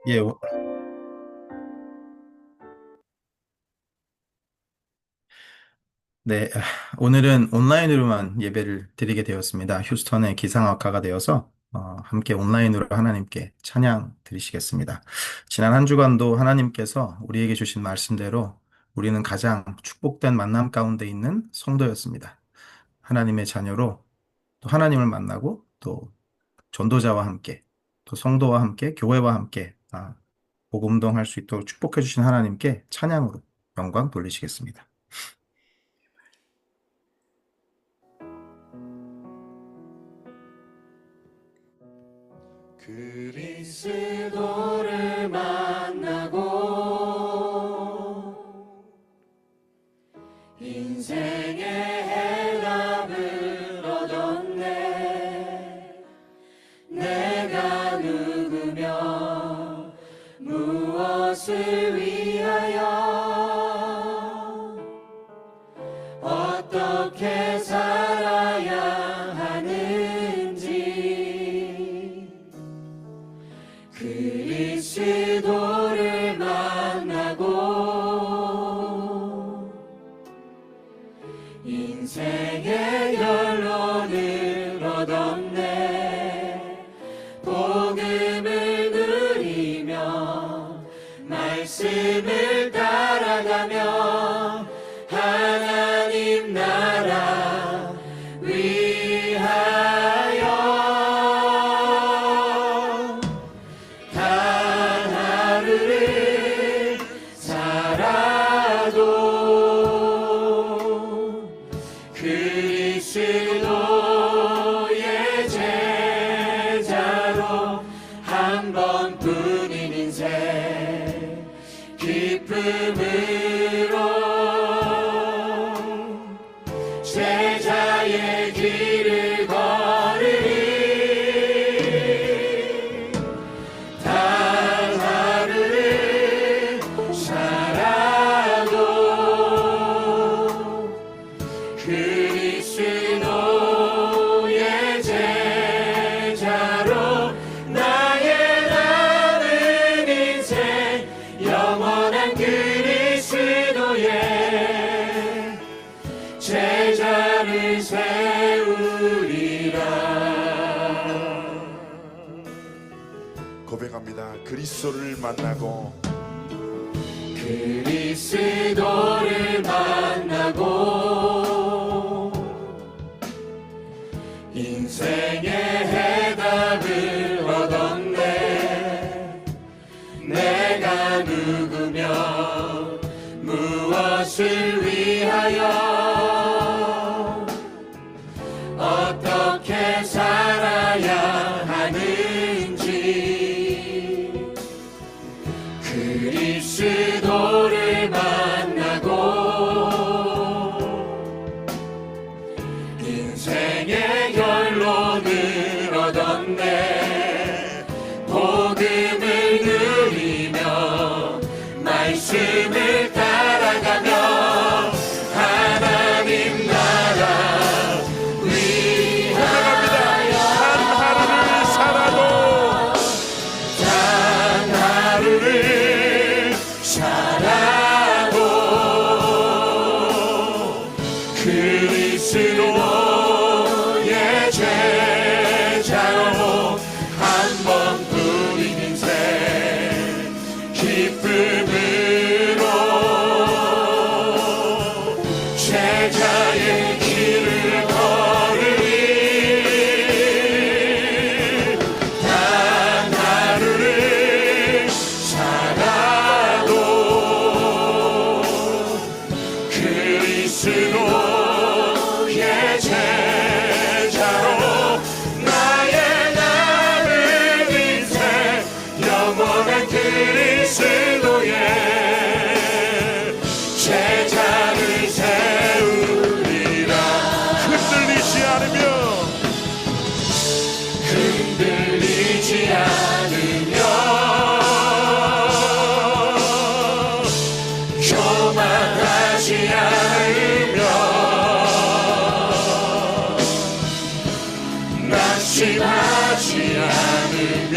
예, 네. 오늘은 온라인으로만 예배를 드리게 되었습니다. 휴스턴의 기상학과가 되어서 함께 온라인으로 하나님께 찬양 드리시겠습니다. 지난 한 주간도 하나님께서 우리에게 주신 말씀대로 우리는 가장 축복된 만남 가운데 있는 성도였습니다. 하나님의 자녀로 또 하나님을 만나고 또 전도자와 함께 또 성도와 함께 교회와 함께 복음동할 수 있도록 축복해 주신 하나님께 찬양으로 영광 돌리시겠습니다. 그리스도를 만나고 인생의 해답을 얻었네. 내가 누구며 무엇을 위하여 어떻게 살아야 하는지 그리스도를 만나고 인생의 결론을 얻었네. 복음을 누리며 말씀을 따라가며 하나님 나라 위하여 단 하루를 살아도 그리스도의 제자로 한 번뿐인 인생 기쁨으로 제자의 길을 걸으리. 단 하루를 살아도 그리스도의 제자로 나의 남은 인생 영원한 그리스도의 제자를 세우리라. 고백합니다. 그리스도를 만나고 그리스도를 만나고 인생의 해답을 얻었네. 내가 누구며 무엇을 위하여 어떻게 살아야 하는지 그리스도를 만나고 인생의 결론을 얻었네. 복음을 누리며 말씀을 따라가며 하나님 나라 위하여 단 하루를 살아도 그리스도의 제자로 한 번뿐인 인생 기쁨으로 제자의 길을 걸으리. 단 하루를 살아도 그리스도의 제자로 나의 남은 인생 영원한 그리스도의 제자를 세우리라. 흔들리지 않으며 흔들리지 않으며 교만하지 않으며 낙심하지 않으며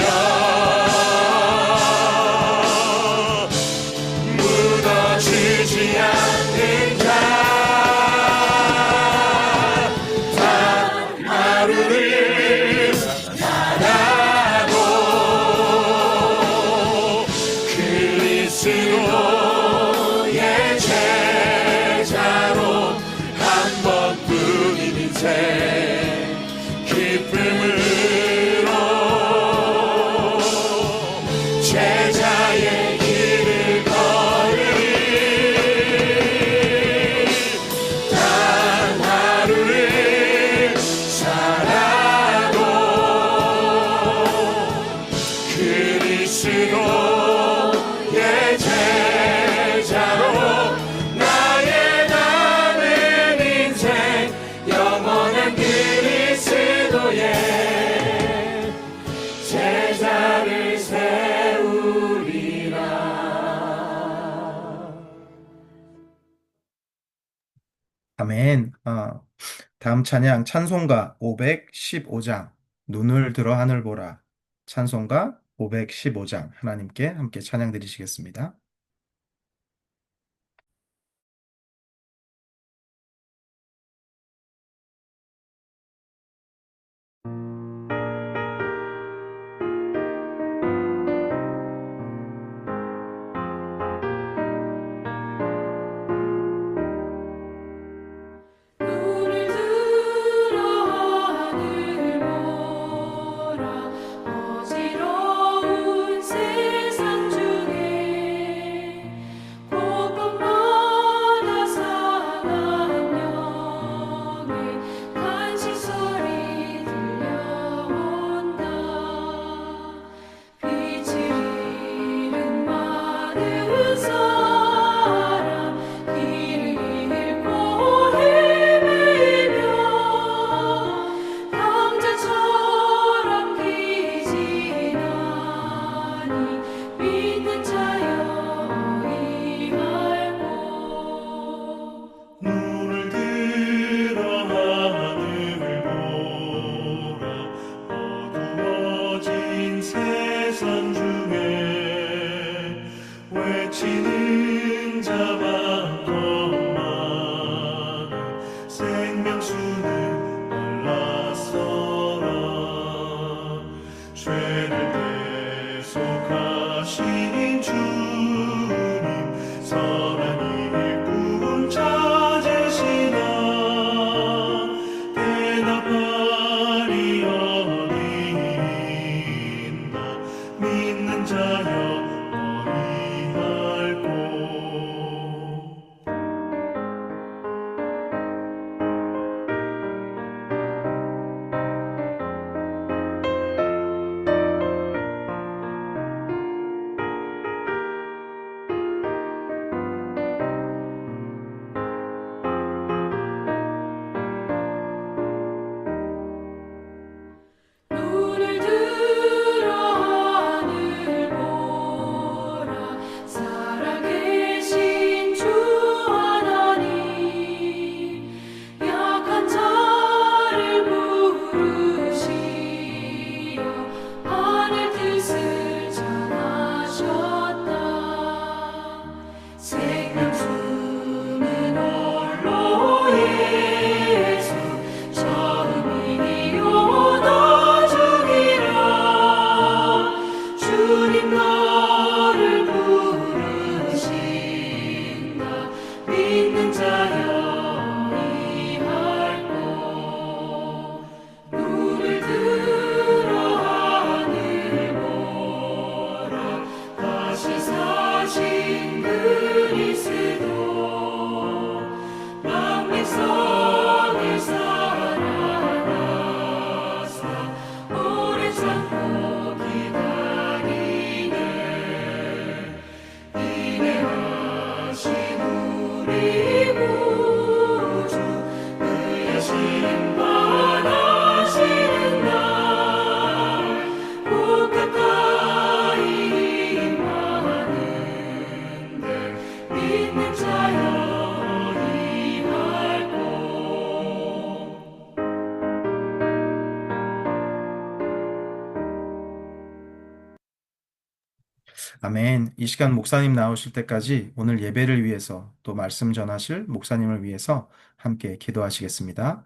다음 찬양 찬송가 515장 눈을 들어 하늘 보라. 찬송가 515장 하나님께 함께 찬양 드리시겠습니다. 눈을 들어 하늘 보라 어지러운 세상 중에 곳곳마다 상한 영의 간식 소리 들려온다 빛을 잃은 많은 사람 길을 잃고 헤매며 강자처럼 기진하니 믿는 자여 이할고 눈을 들어 하늘을 보라 어두워진 세상 중에 외치는 자 많고 많은 생명수는 올라서라 죄를 대속하신 주님 선한 일꾼 찾으시나 대답하리 어디 있나 믿는 자여 어이할꼬 눈을 들어 하늘 보라 살아계신 주 하나님 약한 자를 부르시어 하늘 뜻을 전하셨다 생명수는 홀로 예수 처음이요 나중이라 주님 너를 부르신다 믿는 자여 이할고 눈을 들어 하늘 보라 다시 사신 그리스도 만백성을 살아나사 오래 참고 기다리네 인내하신 우리 구주 그의 심판하시는 날곧 가까이 임하는데 믿는 자여 이할고 아멘. 이 시간 목사님 나오실 때까지 오늘 예배를 위해서 또 말씀 전하실 목사님을 위해서 함께 기도하시겠습니다.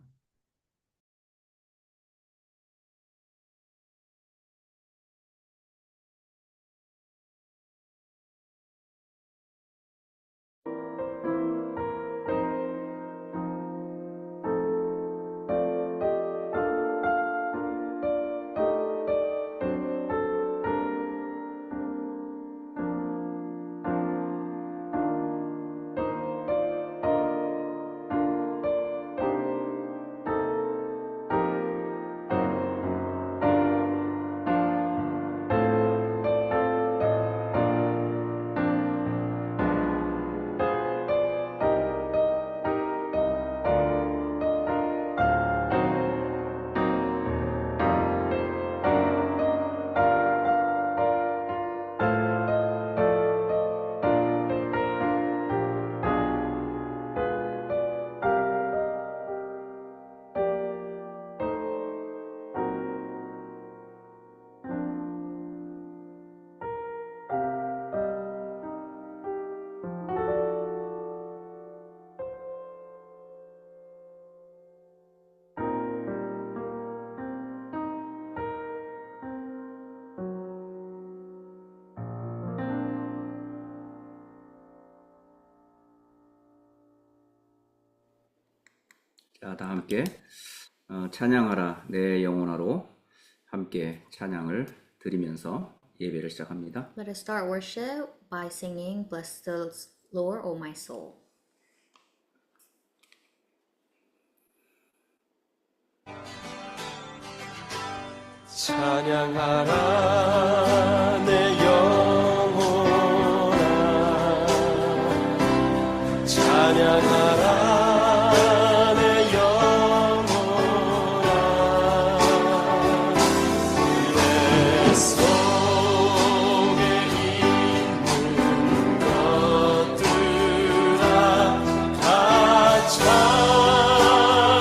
자, 다 함께 찬양하라 내 영혼아로 함께 찬양을 드리면서 예배를 시작합니다. Let us start worship by singing, Bless the Lord, O my soul. 찬양하라 내 영혼아 찬양하라 내 영혼아 내 속에 있는 것들아 다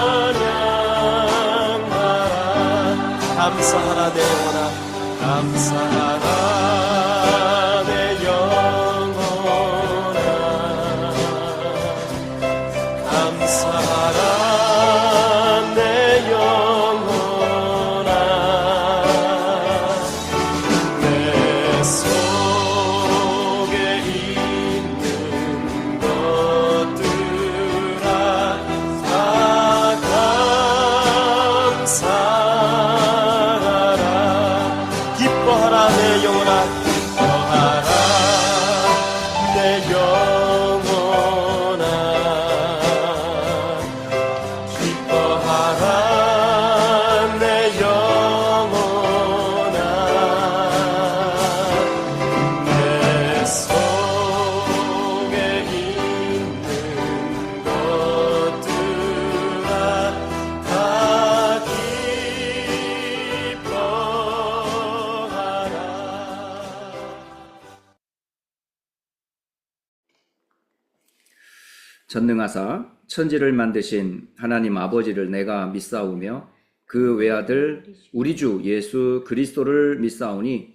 찬양하라 감사하라 내 영혼아 감사하라 내 영혼아 감사하라 내 영혼아 내 속에 있는 것들아 다 감사하라 기뻐하라 내 영혼아 기뻐하라 내 영혼아 기뻐하라 내 영혼아 내 속에 있는 것들아 다 기뻐하라 전능하사 천지를 만드신 하나님 아버지를 내가 믿사오며 그 외아들 우리 주 예수 그리스도를 믿사오니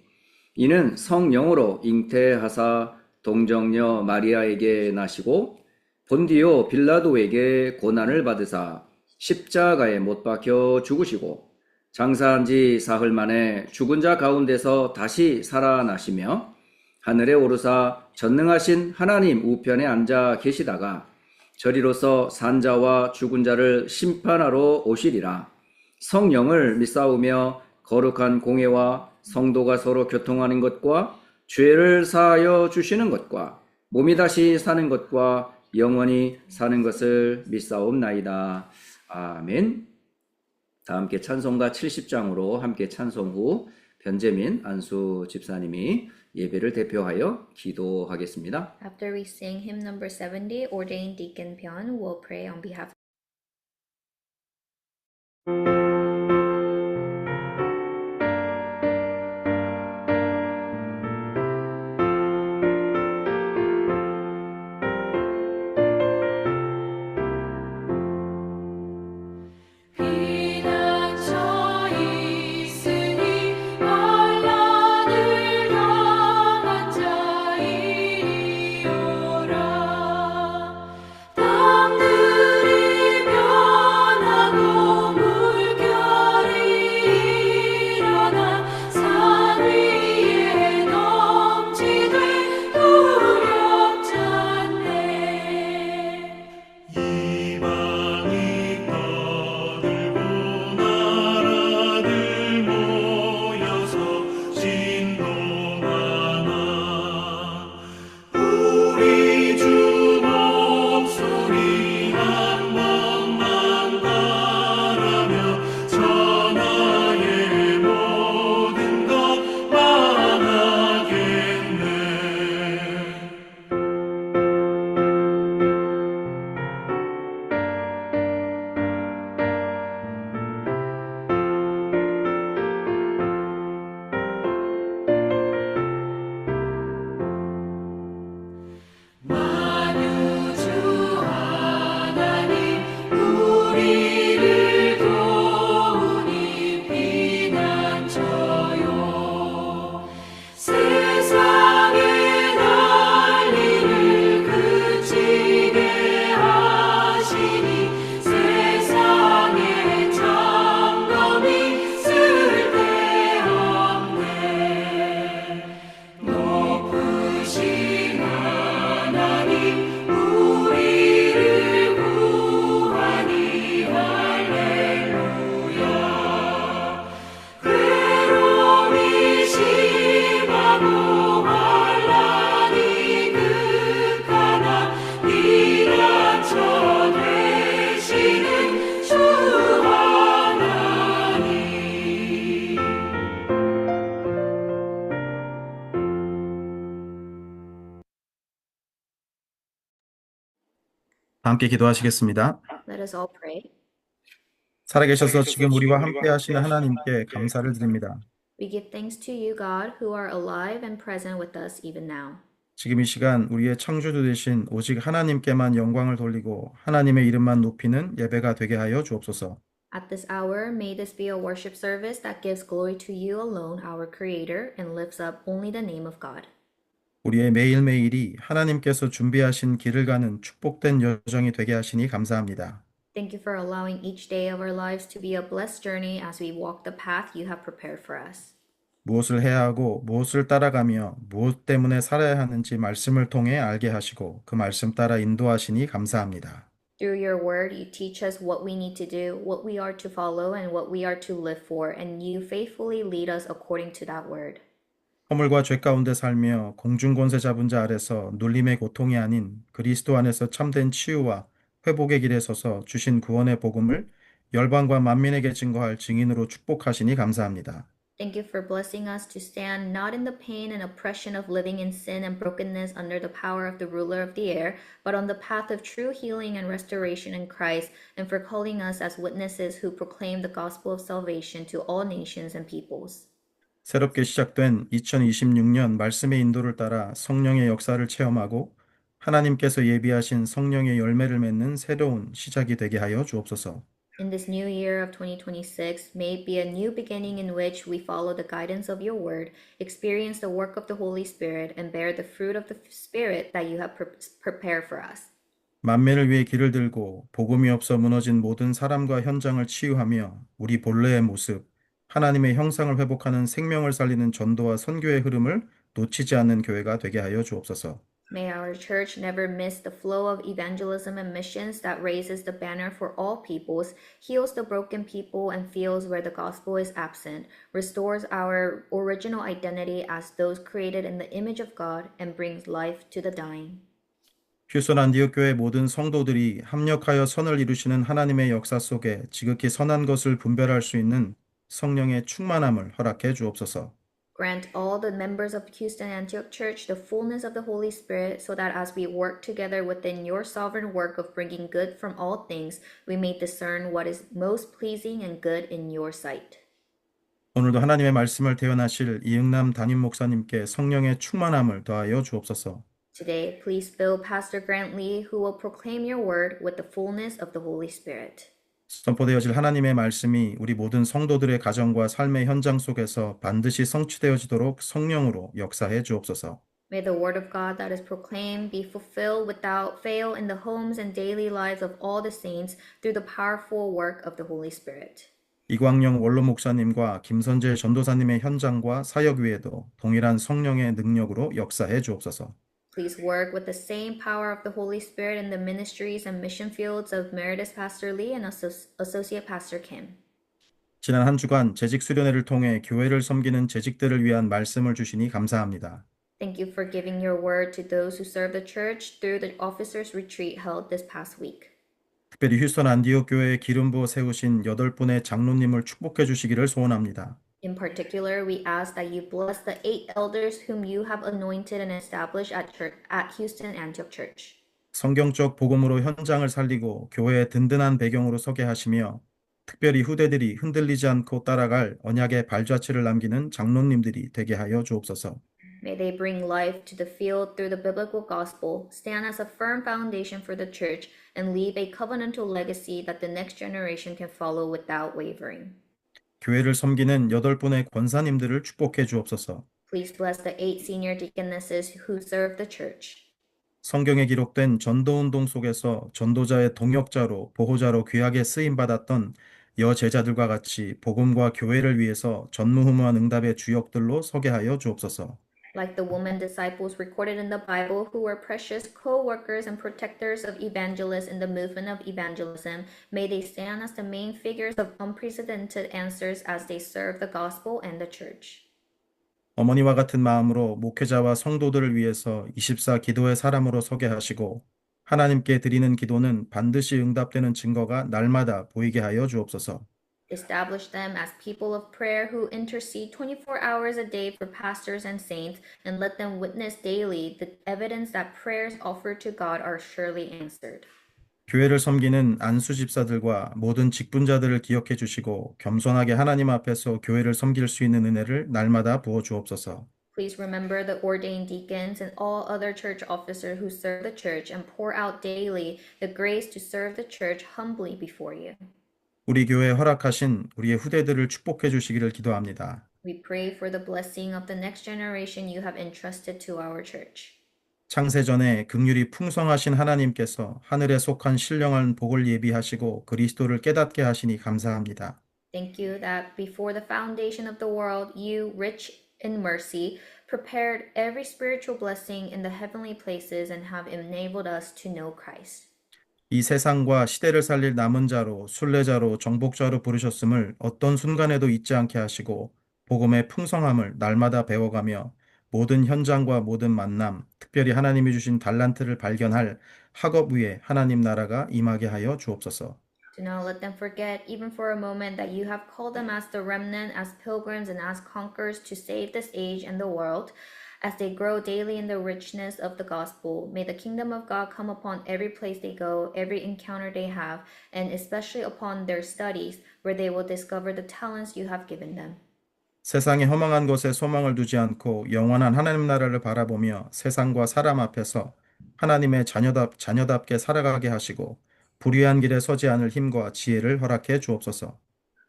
이는 성령으로 잉태하사 동정녀 마리아에게 나시고 본디오 빌라도에게 고난을 받으사 십자가에 못 박혀 죽으시고 장사한 지 사흘 만에 죽은 자 가운데서 다시 살아나시며 하늘에 오르사 전능하신 하나님 우편에 앉아 계시다가 저리로서 산자와 죽은 자를 심판하러 오시리라. 성령을 믿사오며 거룩한 공회와 성도가 서로 교통하는 것과 죄를 사하여 주시는 것과 몸이 다시 사는 것과 영원히 사는 것을 믿사옵나이다. 아멘. 다 함께 찬송가 70장으로 함께 찬송 후 변재민 안수 집사님이 예배를 대표하여 기도하겠습니다. After we sing hymn number 70, ordained Deacon Pyun will pray on behalf 피난처 있으니 환난을 당한 자이리오라. 땅들이 변하고 물결 환란이 극하나 이란처 되시는 주 하나님. 함께 기도하시겠습니다. Let us all pray. 살아계셔서 지금 우리와 함께 하시는 하나님께 감사를 드립니다. We give thanks to you, God, who are alive and present with us even now. 지금 이 시간 우리의 창조주 되신 오직 하나님께만 영광을 돌리고 하나님의 이름만 높이는 예배가 되게 하여 주옵소서. At this hour, may this be a worship service that gives glory to you alone, our Creator, and lifts up only the name of God. 우리의 매일매일이 하나님께서 준비하신 길을 가는 축복된 여정이 되게 하시니 감사합니다. Thank you for allowing each day of our lives to be a blessed journey as we walk the path you have prepared for us. 무엇을 해야 하고 무엇을 따라가며 무엇 때문에 살아야 하는지 말씀을 통해 알게 하시고 그 말씀 따라 인도하시니 감사합니다. Through your word, you teach us what we need to do, what we are to follow, and what we are to live for, and you faithfully lead us according to that word. 허물과 죄 가운데 살며 공중권세 잡은 자 아래서 눌림의 고통이 아닌 그리스도 안에서 참된 치유와 회복의 길에 서서 주신 구원의 복음을 열방과 만민에게 증거할 증인으로 축복하시니 감사합니다. Thank you for blessing us to stand not in the pain and oppression of living in sin and brokenness under the power of the ruler of the air, but on the path of true healing and restoration in Christ, and for calling us as witnesses who proclaim the gospel of salvation to all nations and peoples. 새롭게 시작된 2026년 말씀의 인도를 따라 성령의 역사를 체험하고 하나님께서 예비하신 성령의 열매를 맺는 새로운 시작이 되게 하여 주옵소서. In this new year of 2026, may it be a new beginning in which we follow the guidance of your word, experience the work of the Holy Spirit, and bear the fruit of the Spirit that you have prepared for us. 만민을 위해 길을 들고 복음이 없어 무너진 모든 사람과 현장을 치유하며 우리 본래의 모습, 하나님의 형상을 회복하는 생명을 살리는 전도와 선교의 흐름을 놓치지 않는 교회가 되게 하여 주옵소서. May our church never miss the flow of evangelism and missions that raises the banner for all peoples, heals the broken people and fields where the gospel is absent, restores our original identity as those created in the image of God, and brings life to the dying. 휴손 안디옥 교회 모든 성도들이 합력하여 선을 이루시는 하나님의 역사 속에 지극히 선한 것을 분별할 수 있는 성령의 충만함을 허락해 주옵소서. Grant all the members of Houston Antioch Church the fullness of the Holy Spirit, so that as we work together within your sovereign work of bringing good from all things, we may discern what is most pleasing and good in your sight. 오늘도 하나님의 말씀을 대언하실 이응남 담임 목사님께 성령의 충만함을 더하여 주옵소서. Today, please fill Pastor Grant Lee, who will proclaim your word with the fullness of the Holy Spirit. 선포되어질 하나님의 말씀이 우리 모든 성도들의 가정과 삶의 현장 속에서 반드시 성취되어지도록 성령으로 역사해 주옵소서. May the word of God that is proclaimed be fulfilled without fail in the homes and daily lives of all the saints through the powerful work of the Holy Spirit. 이광영 원로 목사님과 김선재 전도사님의 현장과 사역 위에도 동일한 성령의 능력으로 역사해 주옵소서. Please work with the same power of the Holy Spirit in the ministries and mission fields of Emeritus Pastor Lee and Associate Pastor Kim. 지난 한 주간 재직 수련회를 통해 교회를 섬기는 재직들을 위한 말씀을 주시니 감사합니다. Thank you for giving your word to those who serve the church through the officers' retreat held this past week. 특별히 휴스턴 안디옥 교회에 기름 부어 세우신 8분의 장로님을 축복해 주시기를 소원합니다. In particular, we ask that you bless the 8 elders whom you have anointed and established at Houston Antioch Church. 성경적 복음으로 현장을 살리고 교회의 든든한 배경으로 서게 하시며 특별히 후대들이 흔들리지 않고 따라갈 언약의 발자취를 남기는 장로님들이 되게 하여 주옵소서. May they bring life to the field through the biblical gospel, stand as a firm foundation for the church, and leave a covenantal legacy that the next generation can follow without wavering. 교회를 섬기는 8분의 권사님들을 축복해 주옵소서. Please bless the 8 senior deaconesses who serve the church. 성경에 기록된 전도운동 속에서 전도자의 동역자로 보호자로 귀하게 쓰임받았던 여제자들과 같이 복음과 교회를 위해서 전무후무한 응답의 주역들로 서게 하여 주옵소서. Like the woman disciples recorded in the Bible who were precious co-workers and protectors of evangelists in the movement of evangelism, may they stand as the main figures of unprecedented answers as they serve the gospel and the church. 어머니와 같은 마음으로 목회자와 성도들을 위해서 24 기도의 사람으로 서게 하시고 하나님께 드리는 기도는 반드시 응답되는 증거가 날마다 보이게 하여 주옵소서. Establish them as people of prayer who intercede 24 hours a day for pastors and saints, and let them witness daily the evidence that prayers offered to God are surely answered. 교회를 섬기는 안수 집사들과 모든 직분자들을 기억해 주시고 겸손하게 하나님 앞에서 교회를 섬길 수 있는 은혜를 날마다 부어 주옵소서. Please remember the ordained deacons and all other church officers who serve the church and pour out daily the grace to serve the church humbly before you. 우리 교회에 허락하신 우리의 후대들을 축복해 주시기를 기도합니다. We pray for the blessing of the next generation you have entrusted to our church. 창세전에 긍휼이 풍성하신 하나님께서 하늘에 속한 신령한 복을 예비하시고 그리스도를 깨닫게 하시니 감사합니다. Thank you that before the foundation of the world, you, rich in mercy, prepared every spiritual blessing in the heavenly places and have enabled us to know Christ. 이 세상과 시대를 살릴 남은 자로 순례자로 정복자로 부르셨음을 어떤 순간에도 잊지 않게 하시고 복음의 풍성함을 날마다 배워가며 모든 현장과 모든 만남, 특별히 하나님이 주신 달란트를 발견할 학업 위에 하나님 나라가 임하게 하여 주옵소서. Do not let them forget, even for a moment, that you have called them as the remnant, as pilgrims, and as conquerors to save this age and the world. As they grow daily in the richness of the gospel, may the kingdom of God come upon every place they go, every encounter they have, and especially upon their studies, where they will discover the talents you have given them. 세상의 허망한 것에 소망을 두지 않고 영원한 하나님 나라를 바라보며 세상과 사람 앞에서 하나님의 자녀답게 살아가게 하시고 불의한 길에 서지 않을 힘과 지혜를 허락해 주옵소서.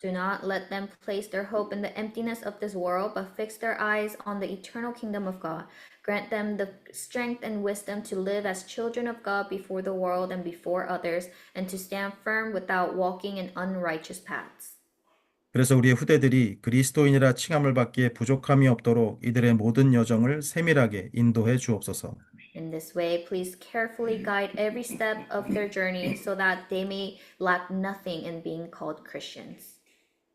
Do not let them place their hope in the emptiness of this world, but fix their eyes on the eternal kingdom of God. Grant them the strength and wisdom to live as children of God before the world and before others, and to stand firm without walking in unrighteous paths. 그래서 우리의 후대들이 그리스도인이라 칭함을 받기에 부족함이 없도록 이들의 모든 여정을 세밀하게 인도해 주옵소서. In this way, please carefully guide every step of their journey so that they may lack nothing in being called Christians.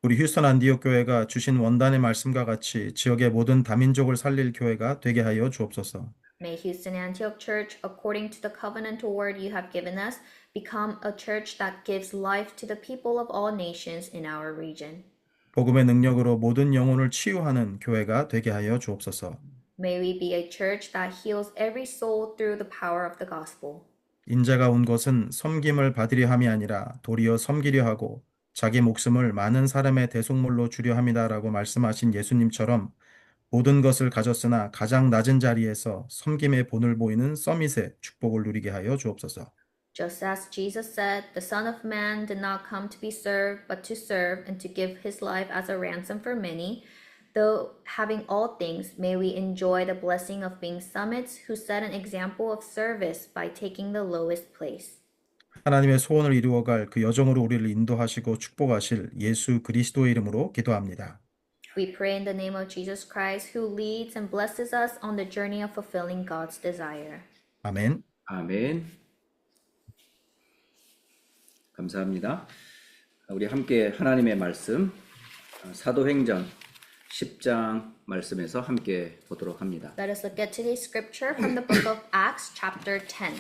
우리 휴스턴 안디옥 교회가 주신 원단의 말씀과 같이 지역의 모든 다민족을 살릴 교회가 되게 하여 주옵소서. May Houston Antioch Church, according to the covenantal word you have given us, become a church that gives life to the people of all nations in our region. 복음의 능력으로 모든 영혼을 치유하는 교회가 되게 하여 주옵소서. May we be a church that heals every soul through the power of the gospel. 인자가 온 것은 섬김을 받으려 함이 아니라 도리어 섬기려 하고 자기 목숨을 많은 사람의 대속물로 주려 함이다라고 말씀하신 예수님처럼 모든 것을 가졌으나 가장 낮은 자리에서 섬김의 본을 보이는 서밋의 축복을 누리게 하여 주옵소서. Just as Jesus said, the Son of Man did not come to be served, but to serve and to give his life as a ransom for many. Though having all things, may we enjoy the blessing of being summits who set an example of service by taking the lowest place. 하나님의 소원을 이루어갈 그 여정으로 우리를 인도하시고 축복하실 예수 그리스도의 이름으로 기도합니다. We pray in the name of Jesus Christ, who leads and blesses us on the journey of fulfilling God's desire. 아멘. 아멘. 감사합니다. 우리 함께 하나님의 말씀 사도행전 10장 말씀에서 함께 보도록 합니다. Let us look at today's scripture from the book of Acts, chapter 10.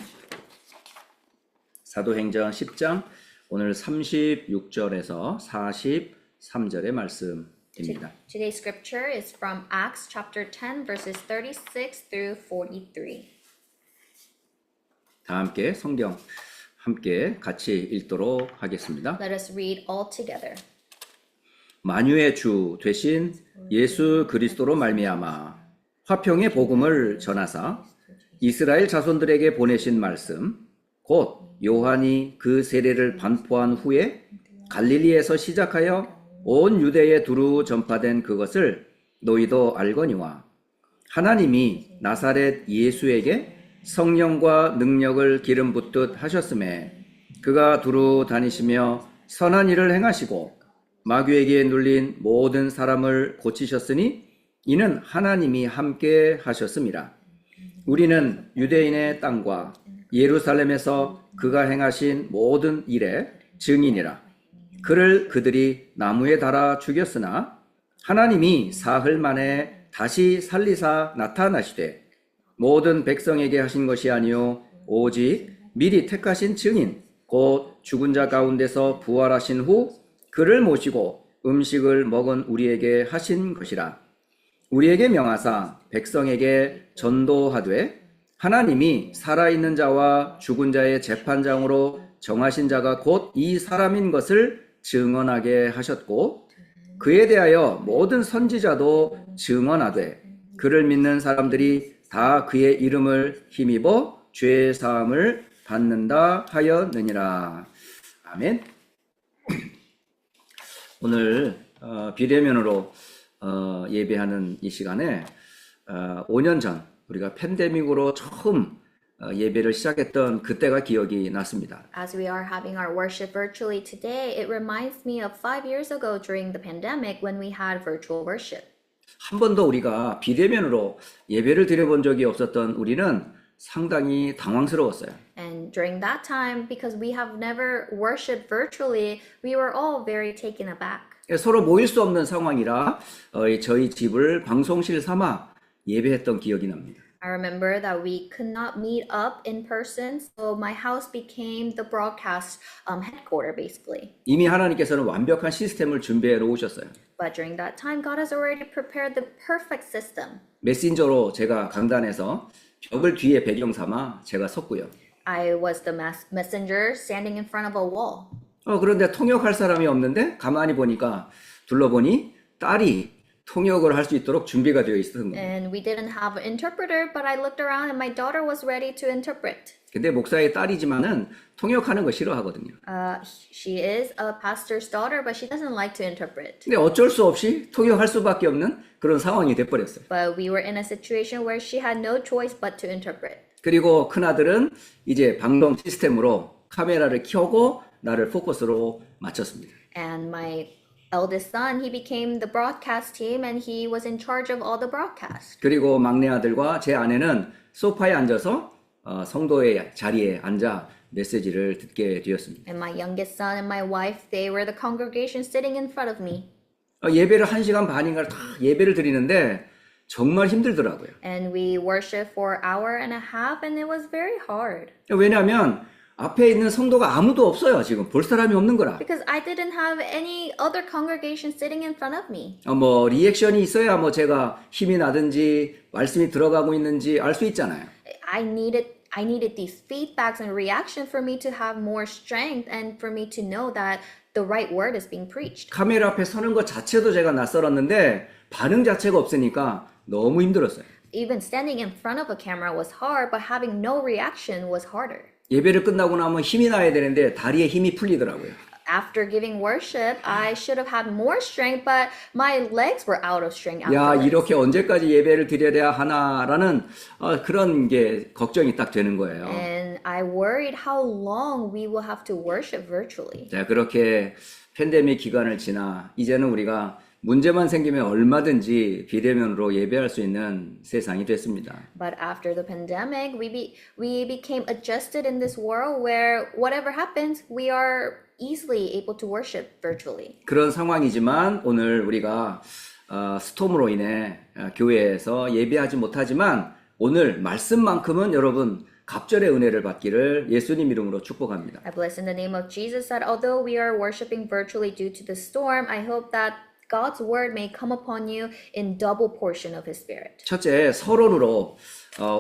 사도행전 10장 오늘 36절에서 43절의 말씀입니다. Today's scripture is from Acts, chapter 10, verses 36 through 43. 다 함께 성경 함께 같이 읽도록 하겠습니다. Let us read all together. 만유의 주 되신 예수 그리스도로 말미암아 화평의 복음을 전하사 이스라엘 자손들에게 보내신 말씀 곧 요한이 그 세례를 반포한 후에 갈릴리에서 시작하여 온 유대에 두루 전파된 그것을 너희도 알거니와 하나님이 나사렛 예수에게 성령과 능력을 기름 붓듯 하셨음에 그가 두루 다니시며 선한 일을 행하시고 마귀에게 눌린 모든 사람을 고치셨으니 이는 하나님이 함께 하셨음이라. 우리는 유대인의 땅과 예루살렘에서 그가 행하신 모든 일의 증인이라. 그를 그들이 나무에 달아 죽였으나 하나님이 사흘 만에 다시 살리사 나타나시되 모든 백성에게 하신 것이 아니요 오직 미리 택하신 증인 곧 죽은 자 가운데서 부활하신 후 그를 모시고 음식을 먹은 우리에게 하신 것이라. 우리에게 명하사 백성에게 전도하되 하나님이 살아있는 자와 죽은 자의 재판장으로 정하신 자가 곧 이 사람인 것을 증언하게 하셨고 그에 대하여 모든 선지자도 증언하되 그를 믿는 사람들이 다 그의 이름을 힘입어 죄 사함을 받는다 하였느니라. 아멘. 오늘 비대면으로 예배하는 이 시간에 5년 전 우리가 팬데믹으로 처음 예배를 시작했던 그때가 기억이 났습니다. As we are having our worship virtually today, it reminds me of 5 years ago during the pandemic when we had virtual worship. 한 번도 우리가 비대면으로 예배를 드려본 적이 없었던 우리는 상당히 당황스러웠어요. And during that time, because we have never worshipped virtually, we were all very taken aback. 서로 모일 수 없는 상황이라 저희 집을 방송실 삼아 예배했던 기억이 납니다. I remember that we could not meet up in person, so my house became the broadcast headquarter basically. 이미 하나님께서는 완벽한 시스템을 준비해 놓으셨어요. But during that time, God has already prepared the perfect system. 메신저로 제가 강단에서 벽을 뒤에 배경 삼아 제가 섰고요. I was the messenger standing in front of a wall. 그런데 통역할 사람이 없는데 가만히 보니까 둘러보니 딸이 통역을 할 수 있도록 준비가 되어 있었던 거예요. And we didn't have an interpreter, but I looked around and my daughter was ready to interpret. 근데 목사의 딸이지만은 통역하는 거 싫어하거든요. She is a pastor's daughter, but she doesn't like to interpret. 근데 어쩔 수 없이 통역할 수밖에 없는 그런 상황이 돼버렸어요. But we were in a situation where she had no choice but to interpret. 그리고 큰아들은 이제 방송 시스템으로 카메라를 켜고 나를 포커스로 맞췄습니다. And my eldest son, he became the broadcast team and he was in charge of all the broadcasts. 그리고 막내 아들과 제 아내는 소파에 앉아서 성도의 자리에 앉아 메시지를 듣게 되었습니다. And my youngest son and my wife, they were the congregation sitting in front of me. 예배를 1시간 반인가 다 예배를 드리는데 정말 힘들더라고요. And we worshiped for an hour and a half and it was very hard. 왜냐하면 앞에 있는 성도가 아무도 없어요. 지금 볼 사람이 없는 거라. Because I didn't have any other congregation sitting in front of me. 리액션이 있어야 제가 힘이 나든지 말씀이 들어가고 있는지 알 수 있잖아요. I needed these feedbacks and reaction for me to have more strength and for me to know that the right word is being preached. 카메라 앞에 서는 것 자체도 제가 낯설었는데 반응 자체가 없으니까 너무 힘들었어요. Even standing in front of a camera was hard, but having no reaction was harder. 예배를 끝나고 나면 힘이 나야 되는데 다리에 힘이 풀리더라고요. After giving worship, I should have had more strength, but my legs were out of strength 야, afterwards. 이렇게 언제까지 예배를 드려야 하나라는 그런 게 걱정이 딱 되는 거예요. And I worried how long we will have to worship virtually. 자, 그렇게 팬데믹 기간을 지나 이제는 우리가 문제만 생기면 얼마든지 비대면으로 예배할 수 있는 세상이 됐습니다. But after the pandemic, we became adjusted in this world where whatever happens, we are easily able to worship virtually. 그런 상황이지만 오늘 우리가 스톰으로 인해 교회에서 예배하지 못하지만 오늘 말씀만큼은 여러분 갑절의 은혜를 받기를 예수님 이름으로 축복합니다. I bless in the name of Jesus that although we are worshiping virtually due to the storm, I hope that God's word may come upon you in double portion of His Spirit. 첫째, 서론으로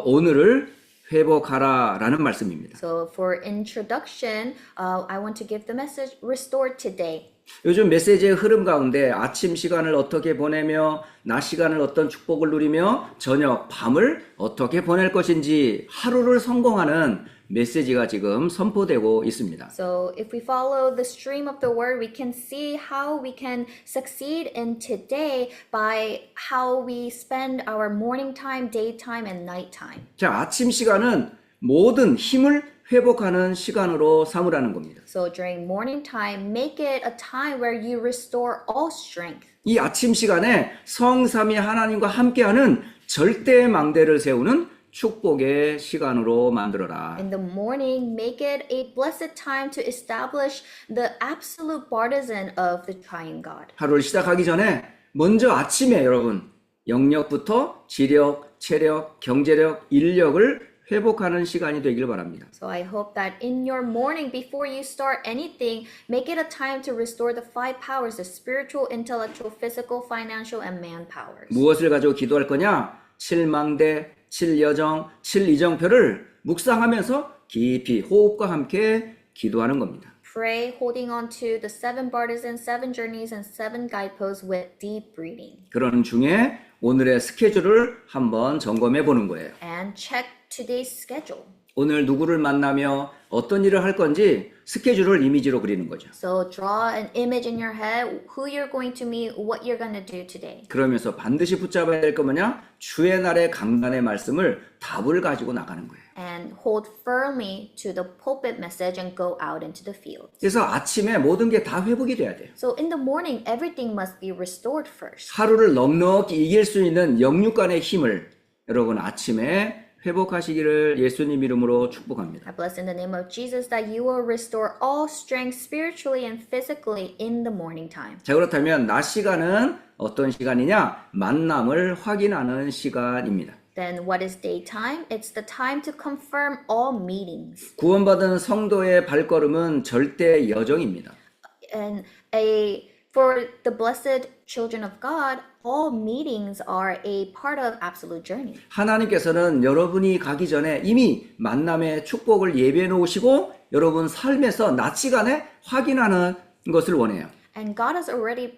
오늘을 회복하라라는 말씀입니다. So for introduction, I want to give the message restored today. 요즘 메시지의 흐름 가운데 아침 시간을 어떻게 보내며 낮 시간을 어떤 축복을 누리며 저녁, 밤을 어떻게 보낼 것인지 하루를 성공하는 메시지가 지금 선포되고 있습니다. So if we follow the stream of the word, we can see how we can succeed in today by how we spend our morning time, daytime, and nighttime. 자, 아침 시간은 모든 힘을 회복하는 시간으로 삼으라는 겁니다. So during morning time, make it a time where you restore all strength. 이 아침 시간에 성삼위 하나님과 함께하는 절대 망대를 세우는 축복의 시간으로 만들어라. In the morning, make it a blessed time to establish the absolute partisan of the triune God. 하루를 시작하기 전에 먼저 아침에 여러분 영역부터 지력, 체력, 경제력, 인력을 회복하는 시간이 되길 바랍니다. So I hope that in your morning, before you start anything, make it a time to restore the five powers, the spiritual, intellectual, physical, financial, and man powers. 무엇을 가지고 기도할 거냐? 7망대, 7여정, 7이정표를 묵상하면서 깊이 호흡과 함께 기도하는 겁니다. Pray holding on to the seven partisans, seven journeys, and seven guideposts with deep breathing. 그런 중에 오늘의 스케줄을 한번 점검해 보는 거예요. And check today's schedule. 오늘 누구를 만나며 어떤 일을 할 건지 스케줄을 이미지로 그리는 거죠. So draw an image in your head, who you're going to meet, what you're going to do today. 그러면서 반드시 붙잡아야 될 거 뭐냐? 주의 날의 강단의 말씀을 답을 가지고 나가는 거예요. And hold firmly to the pulpit message and go out into the field. 그래서 아침에 모든 게 다 회복이 돼야 돼요. So in the morning, everything must be restored first. 하루를 넉넉히 이길 수 있는 영육간의 힘을 여러분 아침에 회복하시기를 예수님 이름으로 축복합니다. I bless in the name of Jesus that you will restore all strength spiritually and physically in the morning time. 자, 그렇다면 낮 시간은 어떤 시간이냐? 만남을 확인하는 시간입니다. Then what is daytime? It's the time to confirm all meetings. 구원받은 성도의 발걸음은 절대 여정입니다. And for the blessed children of God, all meetings are a part of absolute journey. 하나님께서는 여러분이 가기 전에 이미 만남의 축복을 예비해 놓으시고 여러분 삶에서 낮 시간에 확인하는 것을 원해요. And God has already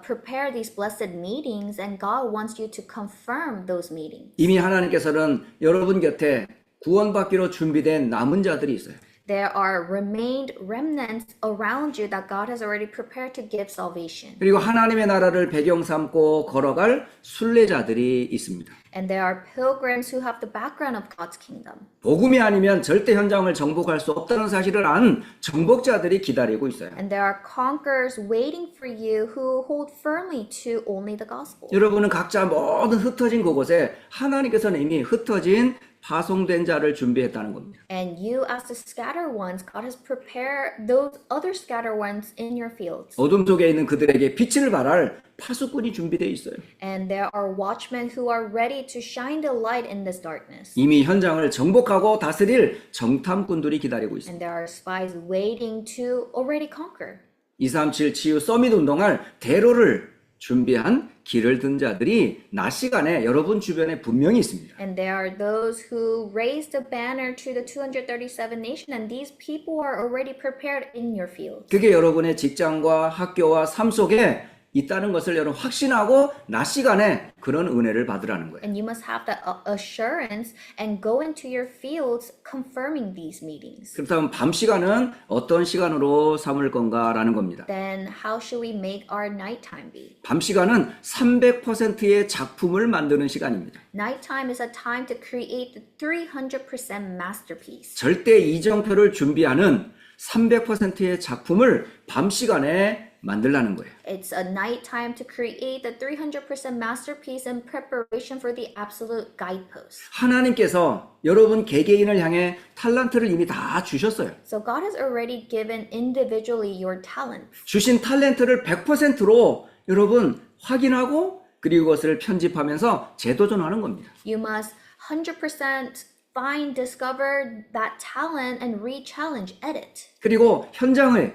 prepared these blessed meetings, and God wants you to confirm those meetings. 이미 하나님께서는 여러분 곁에 구원받기로 준비된 남은 자들이 있어요. There are remained remnants around you that God has already prepared to give salvation. 그리고 하나님의 나라를 배경 삼고 걸어갈 순례자들이 있습니다. And there are pilgrims who have the background of God's kingdom. 복음이 아니면 절대 현장을 정복할 수 없다는 사실을 아는 정복자들이 기다리고 있어요. And there are conquerors waiting for you who hold firmly to only the gospel. 여러분은 각자 모든 흩어진 그곳에 하나님께서는 이미 흩어진 파송된 자를 준비했다는 겁니다. And you as the scattered ones, God has prepared those other scattered ones in your fields. 어둠 속에 있는 그들에게 빛을 발할 파수꾼이 준비되어 있어요. And there are watchmen who are ready to shine the light in this darkness. 이미 현장을 정복하고 다스릴 정탐꾼들이 기다리고 있습니다. And there are spies waiting to already conquer. 237 치유 서밋 운동할 대로를 준비한 길을 든 자들이 낮 시간에 여러분 주변에 분명히 있습니다. And there are those who raised the banner to the 237 nation, and these people are already prepared in your field. 그게 여러분의 직장과 학교와 삶 속에 있다는 것을 여러분 확신하고 낮 시간에 그런 은혜를 받으라는 거예요. And you must have that assurance and go into your fields confirming these meetings. 그렇다면 밤 시간은 어떤 시간으로 삼을 건가라는 겁니다. Then how should we make our nighttime be? 밤 시간은 300%의 작품을 만드는 시간입니다. Nighttime is a time to create the 300% masterpiece. 절대 이정표를 준비하는 300%의 작품을 밤 시간에 만들라는 거예요. It's a nighttime to create the 300% masterpiece in preparation for the absolute guidepost. 하나님께서 여러분 개개인을 향해 탤런트를 이미 다 주셨어요. So God has already given individually your talents. 주신 탤런트를 100%로 여러분 확인하고 그리고 그것을 편집하면서 재도전하는 겁니다. You must 100% find, discover that talent and re-challenge, edit. 그리고 현장의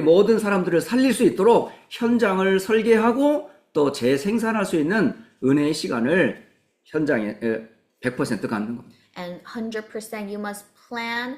모든 사람들을 살릴 수 있도록 현장을 설계하고 또 재생산할 수 있는 은혜의 시간을 현장에 100% 갖는 겁니다. And 100% you must plan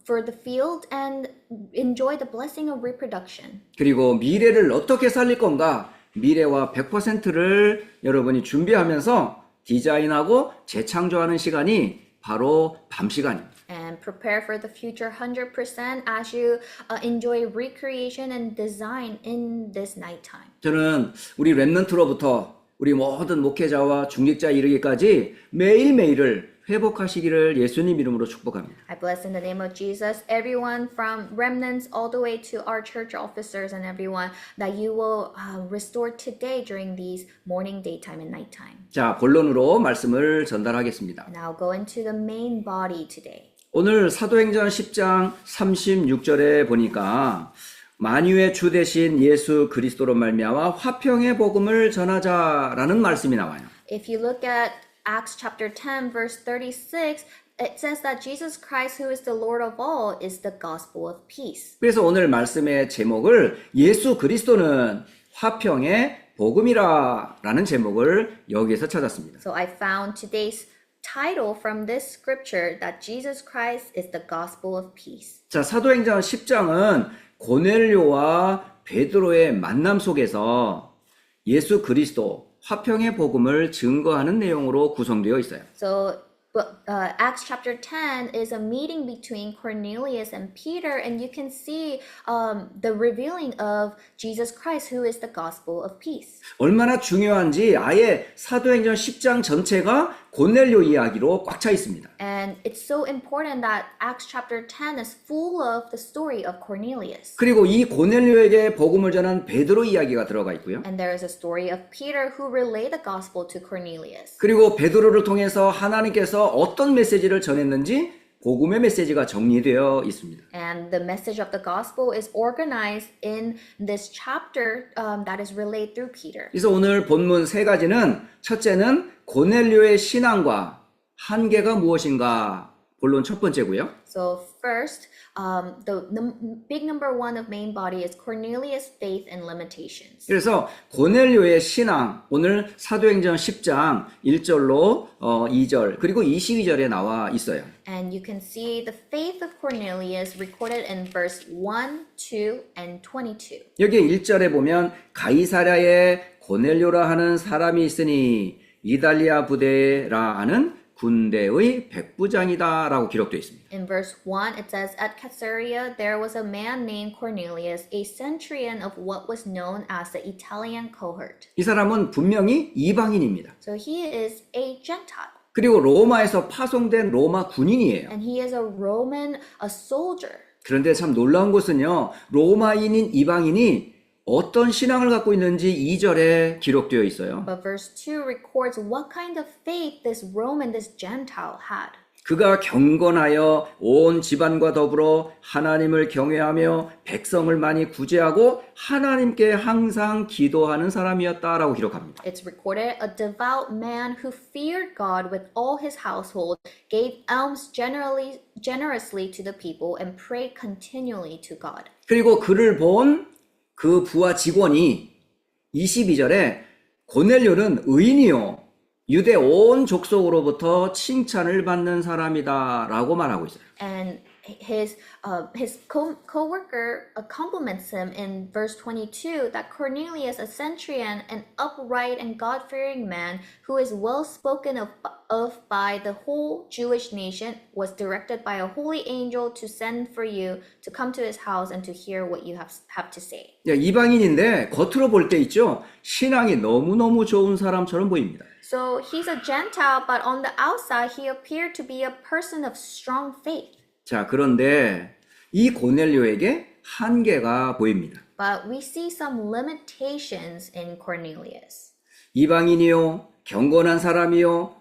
for the field and enjoy the blessing of reproduction. 그리고 미래를 어떻게 살릴 건가? 미래와 100%를 여러분이 준비하면서 디자인하고 재창조하는 시간이 바로 밤 시간입니다. And prepare for the future 100% as you enjoy recreation and design in this nighttime. 저는 우리 렘넌트로부터 우리 모든 목회자와 중직자 이르기까지 매일매일을 회복하시기를 예수님 이름으로 축복합니다. I bless in the name of Jesus everyone from remnants all the way to our church officers and everyone that you will restore today during these morning, daytime, and nighttime. 자, 본론으로 말씀을 전달하겠습니다. Now go into the main body today. 오늘 사도행전 10장 36절에 보니까 만유의 주 되신 예수 그리스도로 말미암아 화평의 복음을 전하자라는 말씀이 나와요. If you look at Acts chapter 10, verse 36, it says that Jesus Christ, who is the Lord of all, is the gospel of peace. 그래서 오늘 말씀의 제목을 예수 그리스도는 화평의 복음이라 라는 제목을 여기에서 찾았습니다. So I found today's title from this scripture that Jesus Christ is the gospel of peace. 자, 사도행전 10장은 고넬료와 베드로의 만남 속에서 예수 그리스도 화평의 복음을 증거하는 내용으로 구성되어 있어요. So Acts chapter 10 is a meeting between Cornelius and Peter, and you can see the revealing of Jesus Christ, who is the gospel of peace. 얼마나 중요한지 아예 사도행전 10장 전체가 고넬료 이야기로 꽉 차 있습니다. And it's so important that Acts chapter 10 is full of the story of Cornelius. 그리고 이 고넬료에게 복음을 전한 베드로 이야기가 들어가 있고요. And there is a story of Peter who relayed the gospel to Cornelius. 그리고 베드로를 통해서 하나님께서 어떤 메시지를 전했는지 복음의 메시지가 정리되어 있습니다. And the message of the gospel is organized in this chapter that is relayed through Peter. 그래서 오늘 본문 세 가지는 첫째는 고넬료의 신앙과 한계가 무엇인가 본론 첫 번째고요. So first, the big number one of main body is Cornelius' faith and limitations. 그래서 고넬료의 신앙 오늘 사도행전 10장 1절로 2절 그리고 22절에 나와 있어요. And you can see the faith of Cornelius recorded in verse 1, 2, and 22. 여기 1절에 보면 가이사랴에 고넬료라 하는 사람이 있으니 이달리아 부대라 하는 군대의 백부장이다라고 기록되어 있습니다. In verse 1, it says, At Caesarea there was a man named Cornelius, a centurion of what was known as the Italian cohort. 이 사람은 분명히 이방인입니다. So he is a Gentile. 그리고 로마에서 파송된 로마 군인이에요. And he is a Roman, a soldier. 그런데 참 놀라운 것은요. 로마인인 이방인이 어떤 신앙을 갖고 있는지 2절에 기록되어 있어요. But verse 2 records what kind of faith this Roman, this Gentile had. 그가 경건하여 온 집안과 더불어 하나님을 경외하며 백성을 많이 구제하고 하나님께 항상 기도하는 사람이었다라고 기록합니다. It's recorded, a devout man who feared God with all his household, gave alms generously to the people, and prayed continually to God. 그리고 그를 본 그 부하 직원이 22절에 고넬료는 의인이요 유대 온 족속으로부터 칭찬을 받는 사람이다 라고 말하고 있어요. And his co-worker compliments him in verse 22 that Cornelius, a centurion, an upright and God-fearing man who is well spoken of by the whole Jewish nation, was directed by a holy angel to send for you to come to his house and to hear what you have to say. 이방인인데 겉으로 볼 때 있죠. 신앙이 너무너무 좋은 사람처럼 보입니다. So he's a Gentile, but on the outside he appeared to be a person of strong faith. 자, 그런데 이 고넬료에게 한계가 보입니다. But we see some limitations in Cornelius. 이방인이요, 경건한 사람이요,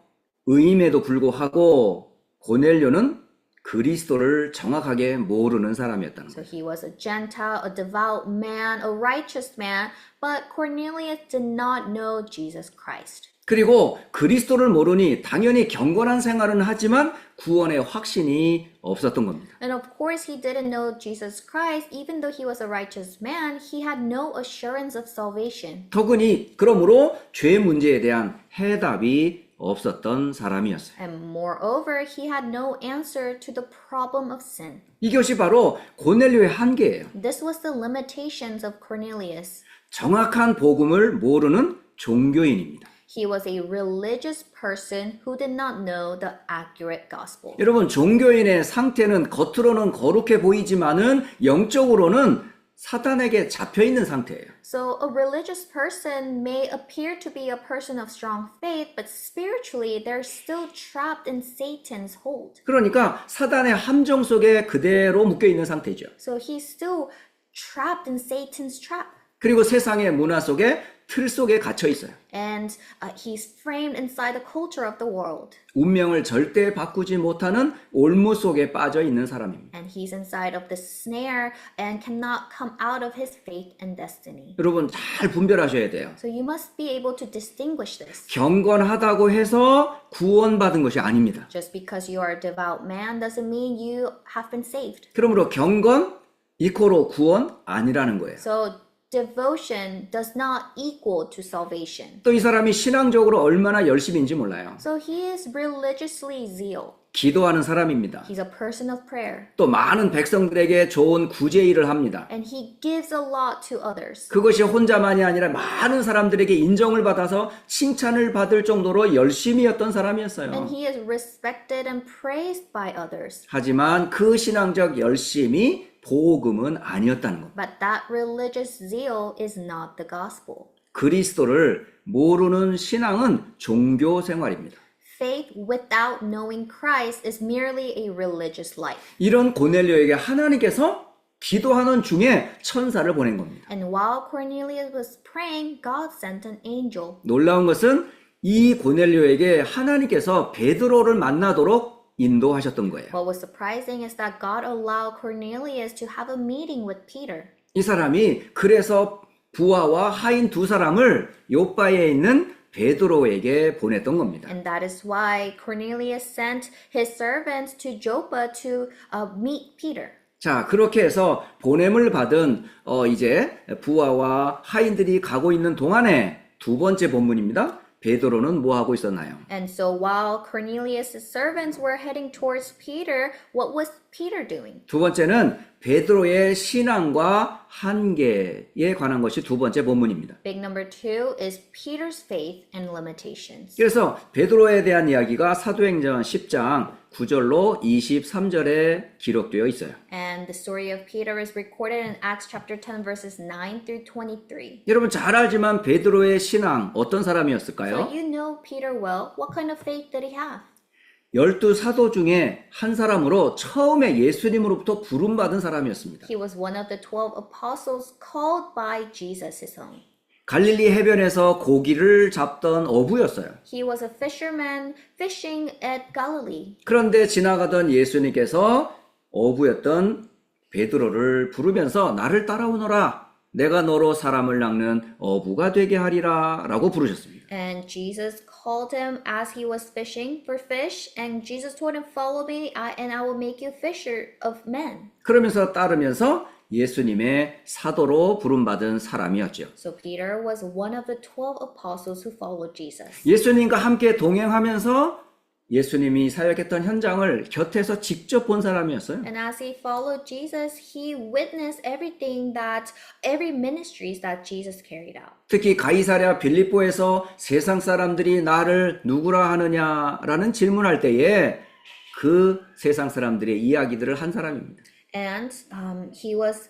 의임에도 불구하고 고넬료는 그리스도를 정확하게 모르는 사람이었다는 So 거예요. he was a Gentile, a devout man, a righteous man, but Cornelius did not know Jesus Christ. 그리고 그리스도를 모르니 당연히 경건한 생활은 하지만 구원의 확신이 없었던 겁니다. And of course he didn't know Jesus Christ. Even though he was a righteous man, he had no assurance of salvation. 더구니 그러므로 죄 문제에 대한 해답이 없었던 사람이었어요. And moreover, he had no answer to the problem of sin. 이것이 바로 고넬료의 한계예요. This was the limitations of Cornelius. 정확한 복음을 모르는 종교인입니다. He was a religious person who did not know the accurate gospel. 여러분, 종교인의 상태는 겉으로는 거룩해 보이지만은 영적으로는 사탄에게 잡혀 있는 상태예요. So a religious person may appear to be a person of strong faith, but spiritually they're still trapped in Satan's hold. 그러니까 사단의 함정 속에 그대로 묶여 있는 상태죠. So he's still trapped in Satan's trap. 그리고 세상의 문화 속에 틀 속에 갇혀 있어요. And he's framed inside the culture of the world. 운명을 절대 바꾸지 못하는 올무 속에 빠져 있는 사람입니다. And he's inside of the snare and cannot come out of his fate and destiny. 여러분 잘 분별하셔야 돼요. So you must be able to distinguish this. 경건하다고 해서 구원받은 것이 아닙니다. Just because you are a devout man doesn't mean you have been saved. 그러므로 경건 이코로 구원 아니라는 거예요. So devotion does not equal to salvation. 또 이 사람이 신앙적으로 얼마나 열심인지 몰라요. So he is religiously zeal. 기도하는 사람입니다. He's a person of prayer. 또 많은 백성들에게 좋은 구제 일을 합니다. And he gives a lot to others. 그것이 혼자만이 아니라 많은 사람들에게 인정을 받아서 칭찬을 받을 정도로 열심이었던 And 사람이었어요. he is respected and praised by others. 하지만 그 신앙적 열심이 복음은 아니었다는 겁니다. But that religious zeal is not the gospel. 그리스도를 모르는 신앙은 종교 생활입니다. Faith without knowing Christ is merely a religious life. 이런 고넬료에게 하나님께서 기도하는 중에 천사를 보낸 겁니다. And while Cornelius was praying, God sent an angel. 놀라운 것은 이 고넬료에게 하나님께서 베드로를 만나도록 인도하셨던 거예요. What was surprising is that God allowed Cornelius to have a meeting with Peter. 이 사람이 그래서 부하와 하인 두 사람을 요바에 있는 베드로에게 보냈던 겁니다. And that is why Cornelius sent his servants to Joppa to meet Peter. 자, 그렇게 해서 보냄을 받은 이제 부하와 하인들이 가고 있는 동안에 두 번째 본문입니다. 베드로는 뭐 하고 있었나요? And so while Cornelius' servants were heading towards Peter, what was Peter doing? 두 번째는 베드로의 신앙과 한계에 관한 것이 두 번째 본문입니다. Big number 2 is Peter's faith and limitations. 그래서 베드로에 대한 이야기가 사도행전 10장 9절로 23절에 기록되어 있어요. And the story of Peter is recorded in Acts chapter 10 verses 9 through 23. 여러분 잘 알지만 베드로의 신앙 어떤 So 사람이었을까요? you know Peter well. What kind of faith did he have? 12사도 중에 한 사람으로 처음에 예수님으로부터 부름받은 사람이었습니다. He was one of the 12 apostles called by Jesus his own. 갈릴리 해변에서 고기를 잡던 어부였어요. He was a fisherman fishing at Galilee. 그런데 지나가던 예수님께서 어부였던 베드로를 부르면서 나를 따라오너라. 내가 너로 사람을 낚는 어부가 되게 하리라 라고 부르셨습니다. And Jesus called him as he was fishing for fish. And Jesus told him, follow me and I will make you fisher of men. 그러면서 따르면서 예수님의 사도로 부름받은 사람이었죠. So Peter was one of the 12 apostles who followed Jesus. 예수님과 함께 동행하면서 예수님이 사역했던 현장을 곁에서 직접 본 사람이었어요. And as he followed Jesus, he witnessed every ministries that Jesus carried out. 특히 가이사랴 빌립보에서 세상 사람들이 나를 누구라 하느냐라는 질문할 때에 그 세상 사람들의 이야기들을 한 사람입니다. And he was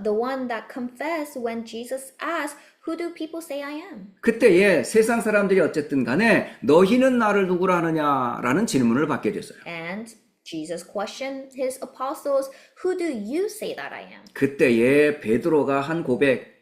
the one that confessed when Jesus asked, who do people say I am? 그때에 세상 사람들이 어쨌든 간에 너희는 나를 누구라 하느냐라는 질문을 받게 됐어요. And Jesus questioned his apostles, who do you say that I am? 그때에 베드로가 한 고백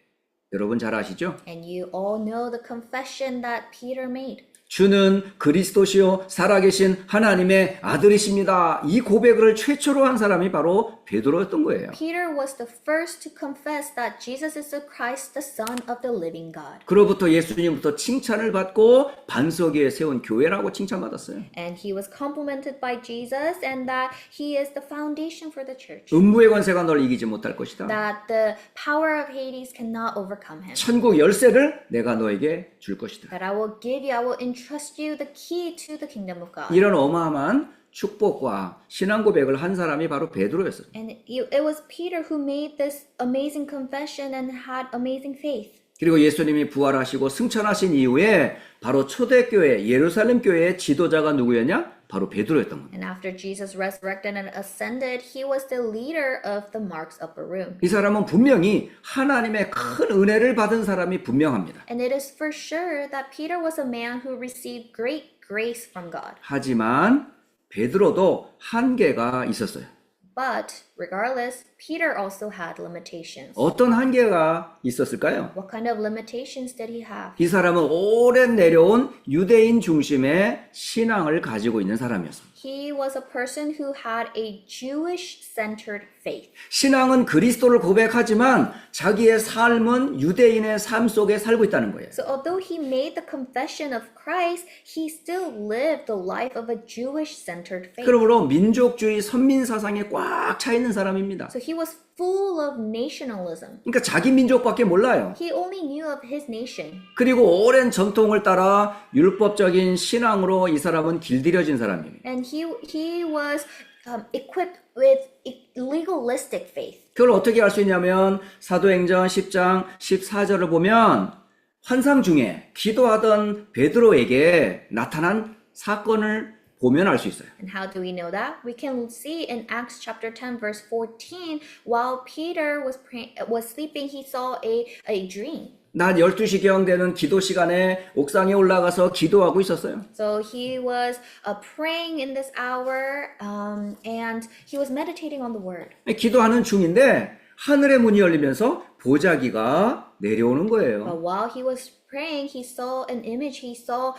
여러분 잘 아시죠? And you all know the confession that Peter made. 주는 그리스도시요 살아계신 하나님의 아들이십니다. 이 고백을 최초로 한 사람이 바로 베드로였던 거예요. Peter was the first to confess that Jesus is the Christ, the Son of the living God. 그로부터 예수님부터 칭찬을 받고 반석 위에 세운 교회라고 칭찬받았어요. And he was complimented by Jesus and that he is the foundation for the church. 음부의 권세가 널 이기지 못할 것이다. That the power of Hades cannot overcome him. 천국 열쇠를 내가 너에게 줄 것이다. That I will give you, I will entrust you the key to the kingdom of God. 이런 어마어마한 축복과 신앙 고백을 한 사람이 바로 베드로였어요. And it was Peter who made this amazing confession and had amazing faith. 그리고 예수님이 부활하시고 승천하신 이후에 바로 초대교회 예루살렘 교회의 지도자가 누구였냐? 바로 베드로였던 겁니다. And after Jesus resurrected and ascended, he was the leader of the Mark's upper room. 이 사람은 분명히 하나님의 큰 은혜를 받은 사람이 분명합니다. And it is for sure that Peter was a man who received great grace from God. 하지만 베드로도 한계가 있었어요. But Regardless, Peter also had limitations. 어떤 한계가 있었을까요? What kind of limitations did he have? 이 사람은 오랜 내려온 유대인 중심의 신앙을 가지고 있는 사람이었습니다. He was a person who had a Jewish-centered faith. 신앙은 그리스도를 고백하지만 자기의 삶은 유대인의 삶 속에 살고 있다는 거예요. So although he made the confession of Christ, he still lived the life of a Jewish-centered faith. 그러므로 민족주의 선민 사상에 꽉 차 있는 사람입니다. So he was full of nationalism. 그러니까 자기 민족밖에 몰라요. He only knew of his nation. 그리고 오랜 전통을 따라 율법적인 신앙으로 이 사람은 길들여진 사람입니다. And he was equipped with legalistic faith. 그걸 어떻게 알 수 있냐면 사도행전 10장 14절을 보면 환상 중에 기도하던 베드로에게 나타난 사건을 보면 알 수 있어요. And how do we know that? We can see in Acts chapter 10 verse 14, while Peter was sleeping, he saw a dream. 낮 12시경 되는 기도 시간에 옥상에 올라가서 기도하고 있었어요. So he was praying in this hour, and he was meditating on the word. 기도하는 중인데 하늘의 문이 열리면서 보자기가 내려오는 거예요. But while he was praying, he saw an image. He saw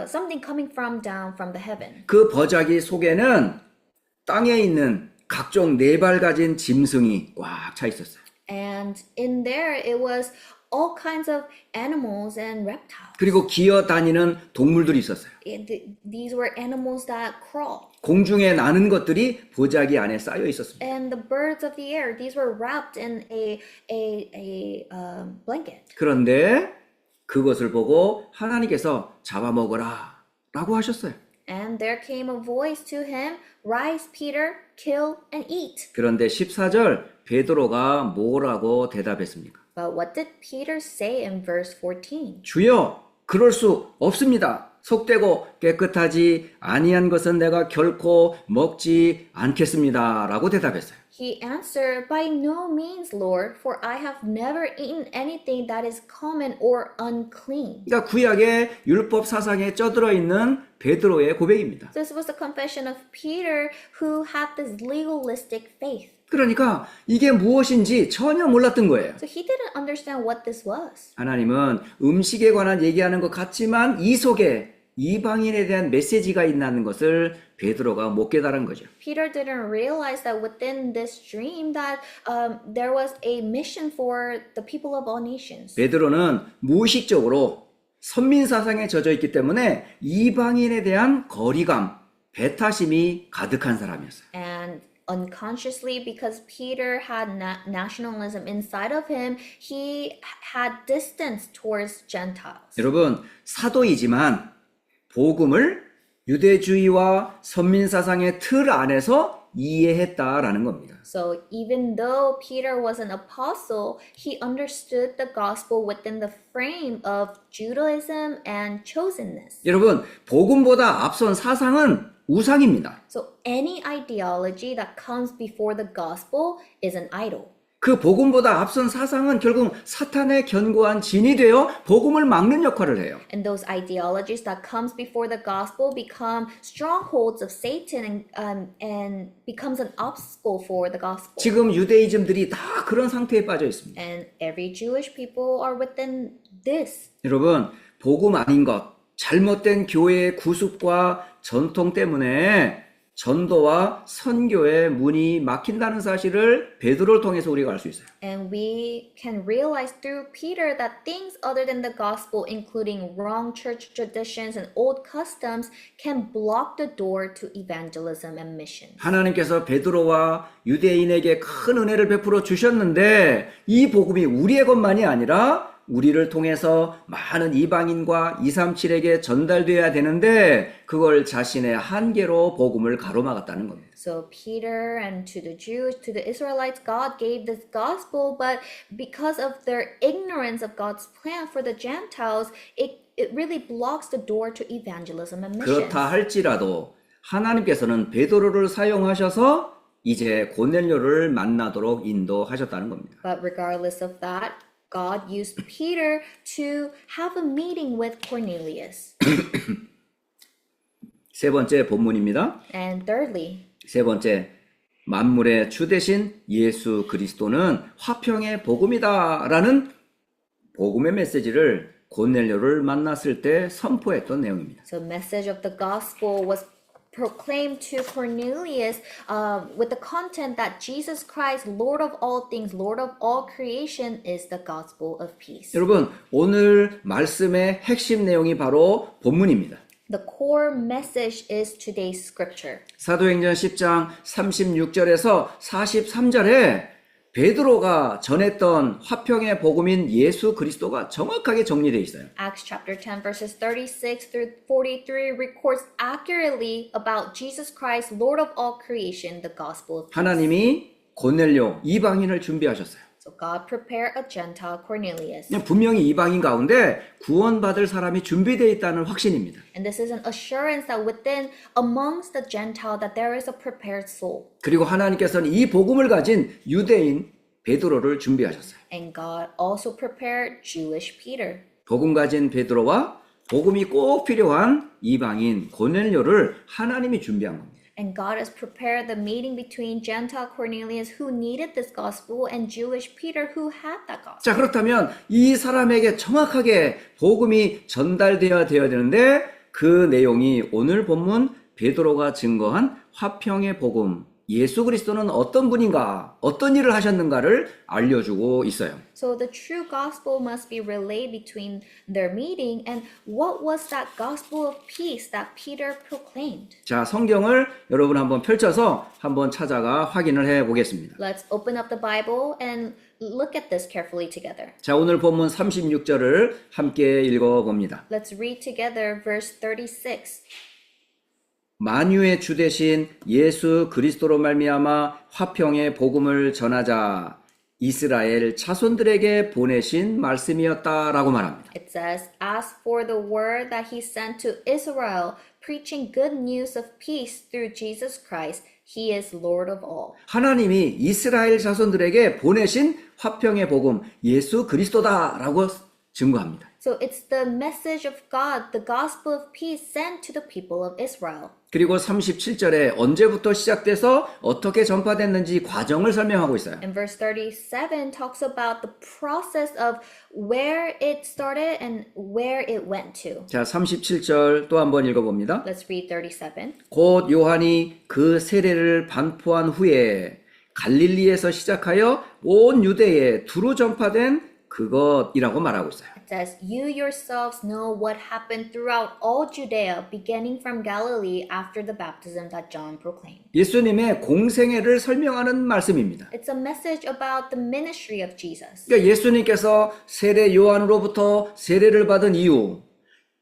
something coming from down from the heaven. 그 보자기 속에는 땅에 있는 각종 네 발 가진 짐승이 꽉 차 있었어요. And in there, it was all kinds of animals and reptiles. 그리고 기어 다니는 동물들이 있었어요. These were animals that crawl. 공중에 나는 것들이 보자기 안에 쌓여 있었습니다. And the birds of the air, these were wrapped in a blanket. 그런데 그것을 보고 하나님께서 잡아먹어라 라고 하셨어요. And there came a voice to him, Rise, Peter, kill and eat. 그런데 14절 베드로가 뭐라고 대답했습니까? But what did Peter say in verse 14? 주여, 그럴 수 없습니다. 속되고 깨끗하지 아니한 것은 내가 결코 먹지 않겠습니다. 라고 대답했어요. He answered, By no means, Lord, for I have never eaten anything that is common or unclean. 그러니까 구약의 율법 사상에 쩌들어 있는 베드로의 고백입니다. This was the confession of Peter, who had this legalistic faith. 그러니까 이게 무엇인지 전혀 몰랐던 거예요. So he didn't understand what this was. 하나님은 음식에 관한 얘기하는 것 같지만 이 속에 이방인에 대한 메시지가 있다는 것을 베드로가 못 깨달은 거죠. Peter didn't realize that within this dream that there was a mission for the people of all nations. 베드로는 무의식적으로 선민 사상에 젖어 있기 때문에 이방인에 대한 거리감, 배타심이 가득한 사람이었어요. And unconsciously, because Peter had nationalism inside of him, he had distance towards Gentiles. 여러분, 사도이지만 복음을 유대주의와 선민 사상의 틀 안에서 이해했다라는 겁니다. So even though Peter was an apostle, he understood the gospel within the frame of Judaism and chosenness. 여러분, 복음보다 앞선 사상은 우상입니다. So any ideology that comes before the gospel is an idol. 그 복음보다 앞선 사상은 결국 사탄의 견고한 진이 되어 복음을 막는 역할을 해요. And those ideologies that comes before the gospel become strongholds of Satan and becomes an obstacle for the gospel. 지금 유대이즘들이 다 그런 상태에 빠져 있습니다. And every Jewish people are within this. 여러분, 복음 아닌 것, 잘못된 교회의 구습과 전통 때문에 전도와 선교의 문이 막힌다는 사실을 베드로를 통해서 우리가 알 수 있어요. And we can realize through Peter that things other than the gospel, including wrong church traditions and old customs, can block the door to evangelism and mission. 하나님께서 베드로와 유대인에게 큰 은혜를 베풀어 주셨는데 이 복음이 우리의 것만이 아니라 우리를 통해서 많은 이방인과 237에게 전달되어야 되는데 그걸 자신의 한계로 복음을 가로막았다는 겁니다. So Peter and to the Jews, to the Israelites, God gave this gospel, but because of their ignorance of God's plan for the Gentiles, it really blocks the door to evangelism and mission. 그렇다 할지라도 하나님께서는 베드로를 사용하셔서 이제 고넬료를 만나도록 인도하셨다는 겁니다. But regardless of that, God used Peter to have a meeting with Cornelius. 세 번째 본문입니다. And thirdly, 세 번째, 만물의 주 되신 예수 그리스도는 화평의 복음이다라는 복음의 메시지를 고넬료를 만났을 때 선포했던 내용입니다. So the message of the gospel was proclaimed to Cornelius with the content that Jesus Christ, Lord of all things, Lord of all creation, is the gospel of peace. 여러분, 오늘 말씀의 핵심 내용이 바로 본문입니다. The core message is today's scripture. 사도행전 10장 36절에서 43절에 베드로가 전했던 화평의 복음인 예수 그리스도가 정확하게 정리되어 있어요. Acts chapter 10 verses 36 through 43 records accurately about Jesus Christ, Lord of all creation, the gospel of peace. 하나님이 고넬료 이방인을 준비하셨어요. So God prepared a Gentile Cornelius. 그냥 분명히 이방인 가운데 구원받을 사람이 준비되어 있다는 확신입니다. And this is an assurance that within, amongst the Gentile, that there is a prepared soul. 그리고 하나님께서는 이 복음을 가진 유대인 베드로를 준비하셨어요. And God also prepared Jewish Peter. 복음 가진 베드로와 복음이 꼭 필요한 이방인 고넬료를 하나님이 준비한 겁니다. And God has prepared the meeting between Gentile Cornelius, who needed this gospel, and Jewish Peter, who had that gospel. 자, 그렇다면 이 사람에게 정확하게 복음이 전달되어야 되는데 그 내용이 오늘 본문 베드로가 증거한 화평의 복음, 예수 그리스도는 어떤 분인가, 어떤 일을 하셨는가를 알려주고 있어요. So the true gospel must be relayed between their meeting, and what was that gospel of peace that Peter proclaimed? 자, 성경을 여러분 한번 펼쳐서 한번 찾아가 확인을 해 보겠습니다. Let's open up the Bible and look at this carefully together. 자, 오늘 본문 36절을 함께 읽어 봅니다. Let's read together verse 36. 만유의 주 되신 예수 그리스도로 말미암아 화평의 복음을 전하자 이스라엘 자손들에게 보내신 말씀이었다라고 말합니다. It says, "As for the word that he sent to Israel, preaching good news of peace through Jesus Christ, he is Lord of all." 하나님이 이스라엘 자손들에게 보내신 화평의 복음 예수 그리스도다라고 증거합니다. So it's the message of God, the gospel of peace sent to the people of Israel. 그리고 37절에 언제부터 시작돼서 어떻게 전파됐는지 과정을 설명하고 있어요. And verse 37 talks about the process of where it started and where it went to. 자, 37절 또 한번 읽어봅니다. Let's read 37. 곧 요한이 그 세례를 반포한 후에 갈릴리에서 시작하여 온 유대에 두루 전파된 그것이라고 말하고 있어요. It says, "You yourselves know what happened throughout all Judea, beginning from Galilee after the baptism that John proclaimed." 예수님의 공생애를 설명하는 말씀입니다. It's a message about the ministry of Jesus. 그러니까 예수님께서 세례 요한으로부터 세례를 받은 이후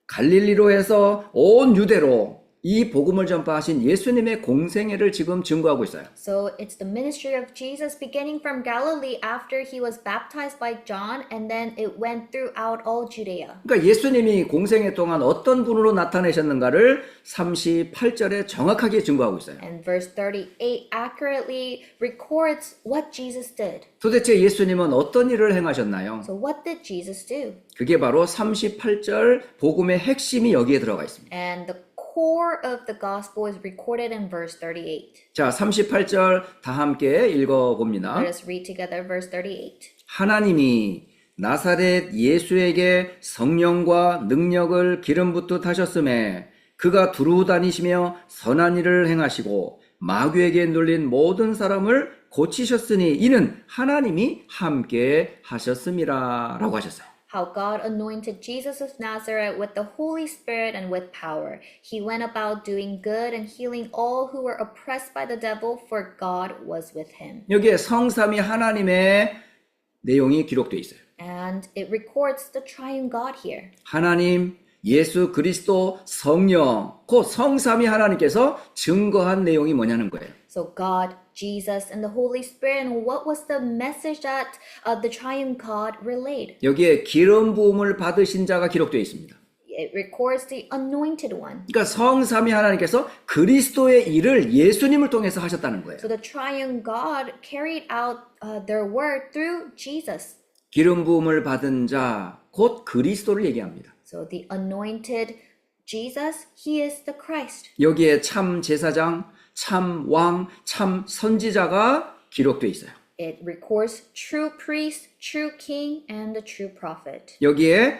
갈릴리로 해서 온 유대로 이 복음을 전파하신 예수님의 공생애를 지금 증거하고 있어요. So it's the ministry of Jesus beginning from Galilee after he was baptized by John, and then it went throughout all Judea. 그러니까 예수님이 공생애 동안 어떤 분으로 나타내셨는가를 38절에 정확하게 증거하고 있어요. And verse 38 accurately records what Jesus did. 도대체 예수님은 어떤 일을 행하셨나요? So what did Jesus do? 그게 바로 38절 복음의 핵심이 여기에 들어가 있습니다. And the core of the gospel is recorded in verse 38. 자, 38절 다 함께 읽어봅니다. Let us read together verse 38. 하나님이 나사렛 예수에게 성령과 능력을 기름 붓듯하셨음에 그가 두루 다니시며 선한 일을 행하시고 마귀에게 눌린 모든 사람을 고치셨으니 이는 하나님이 함께 하셨음이라 라고 하셨어요. How God anointed Jesus of Nazareth with the Holy Spirit and with power. He went about doing good and healing all who were oppressed by the devil, for God was with him. 여기에 성삼위 하나님의 내용이 기록되어 있어요. And it records the triune God here. 하나님, 예수 그리스도, 성령, 곧 성삼위 하나님께서 증거한 내용이 뭐냐는 거예요. So God, Jesus, and the Holy Spirit, and what was the message that the triune God relayed? 여기에 기름 부음을 받으신 자가 기록되어 있습니다. It records the anointed one. 그러니까 성삼위 하나님께서 그리스도의 일을 예수님을 통해서 하셨다는 거예요. So the triune God carried out their work through Jesus. 기름 부음을 받은 자, 곧 그리스도를 얘기합니다. So the anointed Jesus, he is the Christ. 여기에 참 제사장, 참 왕, 참 선지자가 기록되어 있어요. It records true priest, true king, and the true prophet. 여기에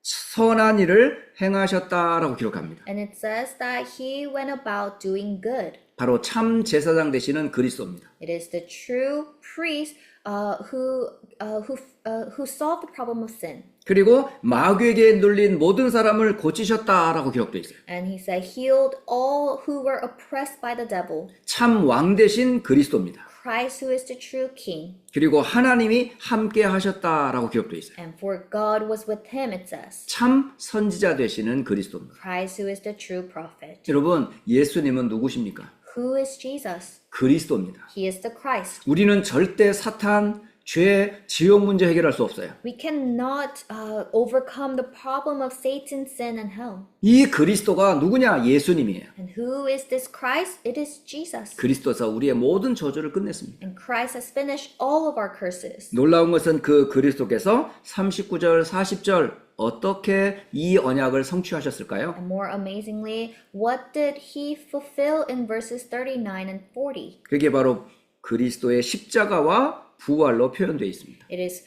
선한 일을 행하셨다라고 기록합니다. And it says that he went about doing good. 바로 참 제사장 되시는 그리스도입니다. It is the true priest who solved the problem of sin. 그리고 마귀에게 눌린 모든 사람을 고치셨다라고 기록되어 있어요. And he said, healed all who were oppressed by the devil. 참 왕 되신 그리스도입니다. Christ, who is the true king. 그리고 하나님이 함께 하셨다라고 기록되어 있어요. And for God was with him, it says. 참 선지자 되시는 그리스도입니다. Christ, who is the true prophet. 여러분, 예수님은 누구십니까? Who is Jesus? 그리스도입니다. He is the Christ. 우리는 절대 사탄, 죄, 지옥 문제 해결할 수 없어요. We cannot overcome the problem of Satan, sin, and hell. 이 그리스도가 누구냐? 예수님이에요. And who is this Christ? It is Jesus. 그리스도서 우리의 모든 저주를 끝냈습니다. And Christ has finished all of our curses. 놀라운 것은 그 그리스도께서 39절, 40절 어떻게 이 언약을 성취하셨을까요? And more amazingly, what did he fulfill in verses 39 and 40? 그게 바로 그리스도의 십자가와 부활로 표현되어 있습니다. It is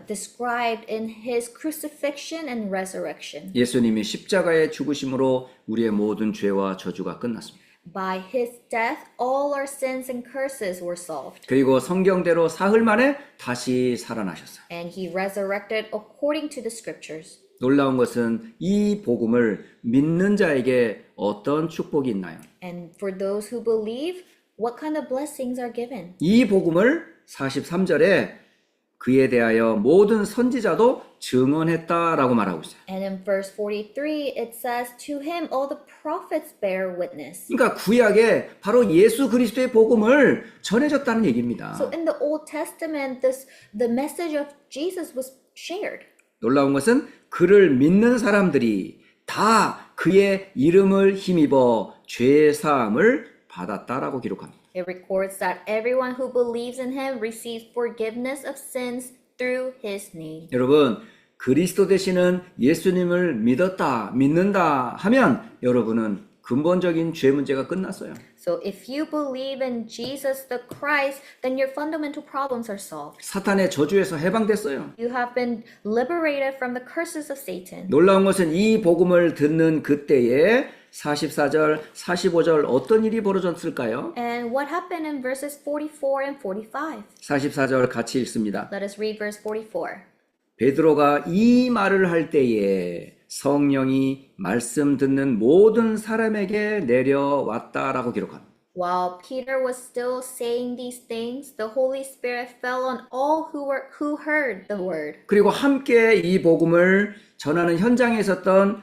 described in his crucifixion and resurrection. 예수님이 십자가의 죽으심으로 우리의 모든 죄와 저주가 끝났습니다. By his death, all our sins and curses were solved. 그리고 성경대로 사흘 만에 다시 살아나셨어요. And he resurrected according to the scriptures. 놀라운 것은 이 복음을 믿는 자에게 어떤 축복이 있나요? And for those who believe, what kind of blessings are given? 이 복음을 43절에 그에 대하여 모든 선지자도 증언했다라고 말하고 있어요. And in verse 43, it says, to him all the prophets bear witness. 그러니까 구약에 바로 예수 그리스도의 복음을 전해졌다는 얘기입니다. So in the Old Testament, the message of Jesus was shared. 놀라운 것은 그를 믿는 사람들이 다 그의 이름을 힘입어 죄 사함을 받았다라고 기록합니다. It records that everyone who believes in him receives forgiveness of sins through his name. 여러분, 그리스도 되시는 예수님을 믿는다 하면 여러분은 근본적인 죄 문제가 끝났어요. So if you believe in Jesus the Christ, then your fundamental problems are solved. 사탄의 저주에서 해방됐어요. You have been liberated from the curses of Satan. 놀라운 것은 이 복음을 듣는 그때에 44절, 45절 어떤 일이 벌어졌을까요? And what happened in verses 44 and 45? 44절 같이 읽습니다. Let us read verse 44. 베드로가 이 말을 할 때에 성령이 말씀 듣는 모든 사람에게 내려왔다라고 기록합니다. While Peter was still saying these things, the Holy Spirit fell on all who heard the word. 그리고 함께 이 복음을 전하는 현장에 있었던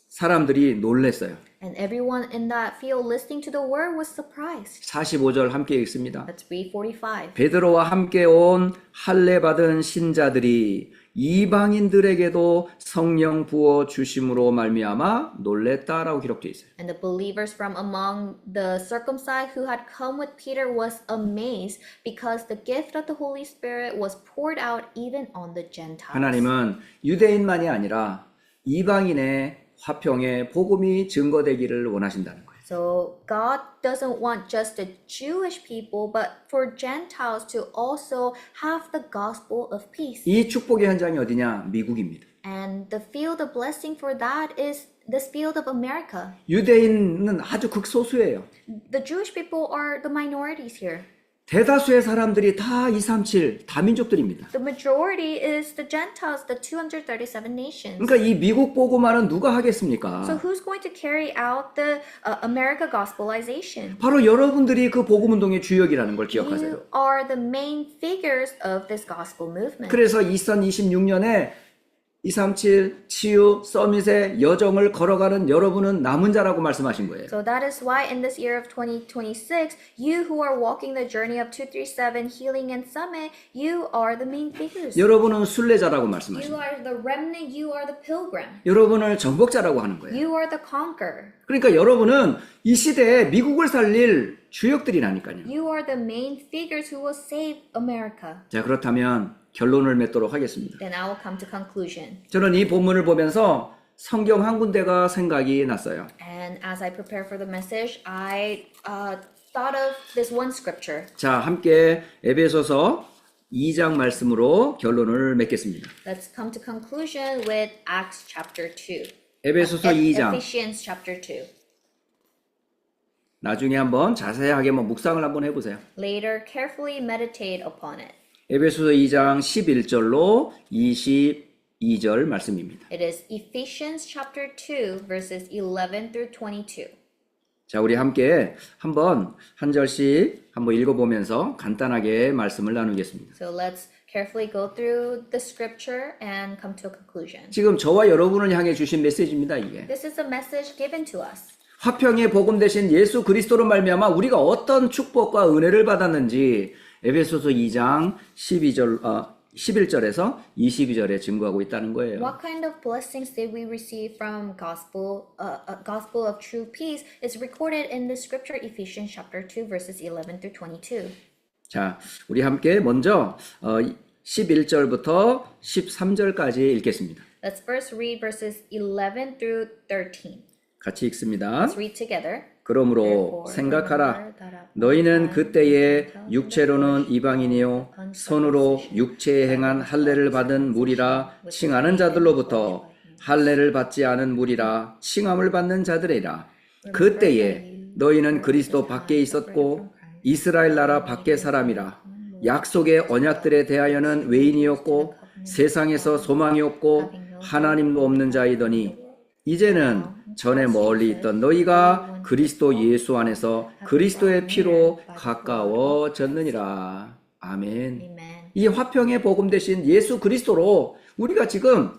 사람들이 놀랐어요. And everyone in that field listening to the word was surprised. 45절 함께 읽습니다. Let's read 45. 베드로와 함께 온 할례 받은 신자들이 이방인들에게도 성령 부어 주심으로 말미암아 놀랬다라고 기록되어 있어요. And the believers from among the circumcised who had come with Peter was amazed because the gift of the Holy Spirit was poured out even on the Gentiles. 하나님은 유대인만이 아니라 이방인의 화평의 복음이 증거되기를 원하신다는 거예요. So God doesn't want just the Jewish people, but for Gentiles to also have the gospel of peace. 이 축복의 현장이 어디냐? 미국입니다. And the field of blessing for that is this field of America. 유대인은 아주 극소수예요. The Jewish people are the minorities here. 대다수의 사람들이 다 237 다민족들입니다. The majority is the Gentiles, the 237 nations. 그러니까 이 미국 복음화는 누가 하겠습니까? So who's going to carry out the America gospelization? 바로 여러분들이 그 복음 운동의 주역이라는 걸 기억하세요. You are the main figures of this gospel movement. 그래서 2026년에 237 치유 서밋의 여정을 걸어가는 여러분은 남은 자라고 말씀하신 거예요. So that is why in this year of 2026, you who are walking the journey of 237 Healing and Summit, you are the main figures. 여러분은 순례자라고 말씀하신 You 거예요. are the remnant, you are the pilgrim. 여러분을 정복자라고 하는 거예요. You are the conqueror. 그러니까 여러분은 이 시대에 미국을 살릴 주역들이라니까요. You are the main figures who will save America. 자, 그렇다면 결론을 맺도록 하겠습니다. Then I will come to conclusion. 저는 이 본문을 보면서 성경 한 군데가 생각이 났어요. And as I prepare for the message, I thought of this one scripture. 자, 함께 에베소서 2장 말씀으로 결론을 맺겠습니다. Let's come to conclusion with Acts chapter 2. 에베소서 2장. Ephesians chapter 2. 나중에 한번 자세하게 묵상을 한번 해보세요. Later, carefully meditate upon it. 에베소서 2장 11절로 22절 말씀입니다. It is Ephesians chapter 2, verses 11 through 22. 자, 우리 함께 한번 한 절씩 한번 읽어보면서 간단하게 말씀을 나누겠습니다. So let's carefully go through the scripture and come to a conclusion. 지금 저와 여러분을 향해 주신 메시지입니다, 이게. This is a message given to us. 화평의 복음 대신 예수 그리스도로 말미암아 우리가 어떤 축복과 은혜를 받았는지 에베소서 2장 11절에서 22절에 증거하고 있다는 거예요. What kind of blessings did we receive from gospel of true peace is recorded in the scripture Ephesians chapter 2 verses 11 through 22. 자, 우리 함께 먼저 11절부터 13절까지 읽겠습니다. Let's first read verses 11 through 13. 같이 읽습니다. Let's read together. 그러므로 생각하라. 너희는 그때에 육체로는 이방인이요 손으로 육체에 행한 할례를 받은 무리라 칭하는 자들로부터 할례를 받지 않은 무리라 칭함을 받는 자들이라. 그때에 너희는 그리스도 밖에 있었고 이스라엘 나라 밖의 사람이라. 약속의 언약들에 대하여는 외인이었고 세상에서 소망이 없고 하나님도 없는 자이더니 이제는 전에 멀리 있던 너희가 그리스도 예수 안에서 그리스도의 피로 가까워졌느니라. 아멘. Amen. 이 화평의 복음 대신 예수 그리스도로 우리가 지금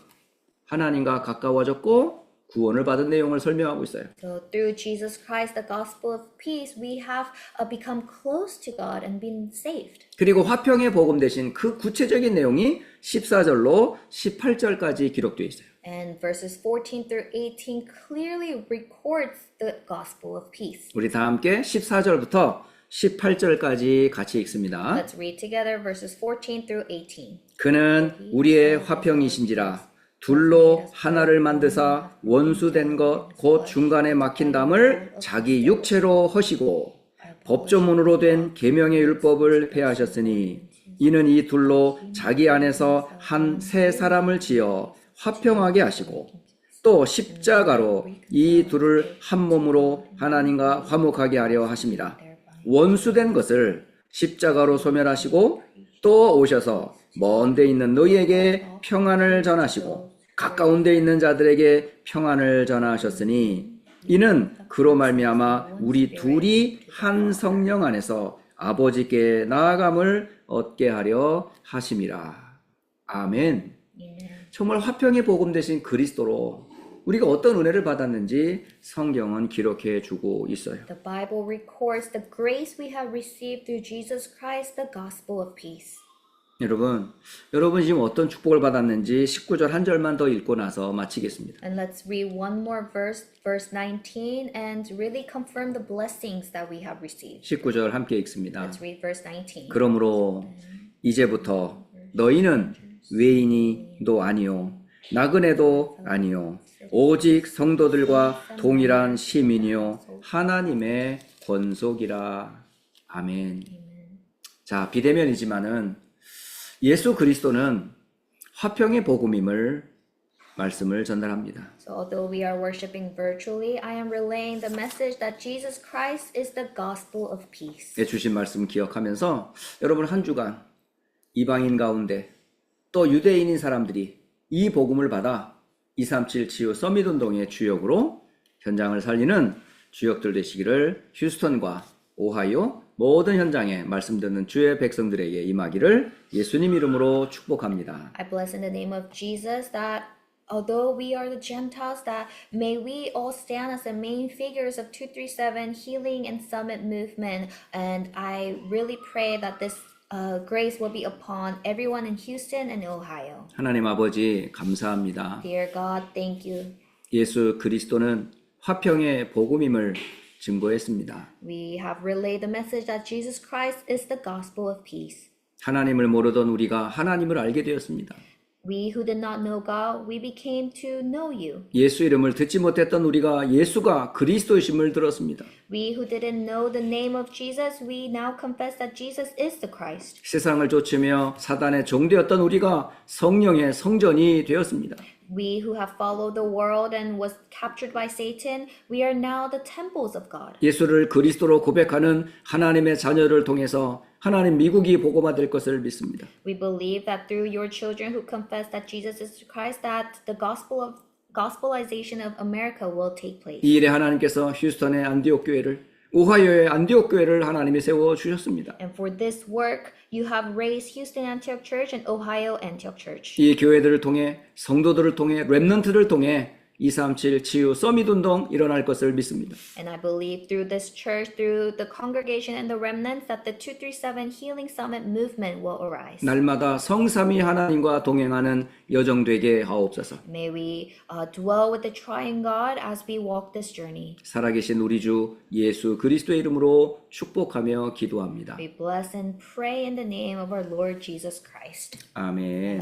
하나님과 가까워졌고 구원을 받은 내용을 설명하고 있어요. So through Jesus Christ, the gospel of peace, we have become close to God and been saved. 그리고 화평의 복음 대신 그 구체적인 내용이 14절로 18절까지 기록되어 있어요. And verses 14 through 18 clearly records the gospel of peace. 우리 다 함께 14절부터 18절까지 같이 읽습니다. Let's read together verses 14 through 18. 그는 우리의 화평이신지라 둘로 하나를 만드사 원수된 것 곧 중간에 막힌 담을 자기 육체로 허시고 법조문으로 된 계명의 율법을 폐하셨으니 이는 이 둘로 자기 안에서 한 새 사람을 지어 화평하게 하시고 또 십자가로 이 둘을 한 몸으로 하나님과 화목하게 하려 하십니다. 원수된 것을 십자가로 소멸하시고 또 오셔서 먼 데 있는 너희에게 평안을 전하시고 가까운 데 있는 자들에게 평안을 전하셨으니 이는 그로 말미암아 우리 둘이 한 성령 안에서 아버지께 나아감을 얻게 하려 하심이라. 아멘. 정말 화평의 복음 대신 그리스도로 우리가 어떤 은혜를 받았는지 성경은 기록해 주고 있어요. The Bible records the grace we have received through Jesus Christ, the gospel of peace. 여러분 지금 어떤 축복을 받았는지 19절 한 절만 더 읽고 나서 마치겠습니다. And let's read one more verse, verse 19, and really confirm the blessings that we have received. 19절 함께 읽습니다. Let's read verse 19. 그러므로 이제부터 너희는 외인이도 아니요 나그네도 아니요 오직 성도들과 동일한 시민이요 하나님의 권속이라. 아멘. 자, 비대면이지만은 예수 그리스도는 화평의 복음임을 말씀을 전달합니다. So although we are worshiping virtually, I am relaying the message that Jesus Christ is the gospel of peace. 주신 말씀 기억하면서 여러분 한 주간 이방인 가운데 또 유대인인 사람들이 이 복음을 받아 237 치유 서밋 운동의 주역으로 현장을 살리는 주역들 되시기를 휴스턴과 오하이오 모든 현장에 말씀 듣는 주의 백성들에게 임하기를 예수님 이름으로 축복합니다. I bless in the name of Jesus that although we are the Gentiles, that may we all stand as the main figures of 237 Healing and Summit movement. And I really pray that this grace will be upon everyone in Houston and Ohio. 하나님 아버지 감사합니다. Dear God, thank you. 예수 그리스도는 화평의 복음임을 증거했습니다. We have relayed the message that Jesus Christ is the gospel of peace. 하나님을 모르던 우리가 하나님을 알게 되었습니다. We who did not know God, we became to know you. 예수 이름을 듣지 못했던 우리가 예수가 그리스도이심을 들었습니다. We who didn't know the name of Jesus, we now confess that Jesus is the Christ. 세상을 쫓으며 사단의 종되었던 우리가 성령의 성전이 되었습니다. We who have followed the world and was captured by Satan, we are now the temples of God. 예수를 그리스도로 고백하는 하나님의 자녀를 통해서 하나님 미국이 복음화될 것을 믿습니다. We believe that through your children who confess that Jesus is Christ, that the gospelization of America will take place. 이 일에 하나님께서 휴스턴의 안디옥 교회를, 오하이오의 안디옥 교회를 하나님이 세워 주셨습니다. And for this work, you have raised Houston Antioch Church and Ohio Antioch Church. 이 교회들을 통해 성도들을 통해 렘넌트를 통해 237 치유 서밋 운동 일어날 것을 믿습니다. And I believe through this church, through the congregation and the remnants, that the 237 Healing Summit movement will arise. 날마다 성삼위 하나님과 동행하는 여정 되게 하옵소서. May we dwell with the triune God as we walk this journey. 살아계신 우리 주 예수 그리스도의 이름으로 축복하며 기도합니다. We bless and pray in the name of our Lord Jesus Christ. 아멘.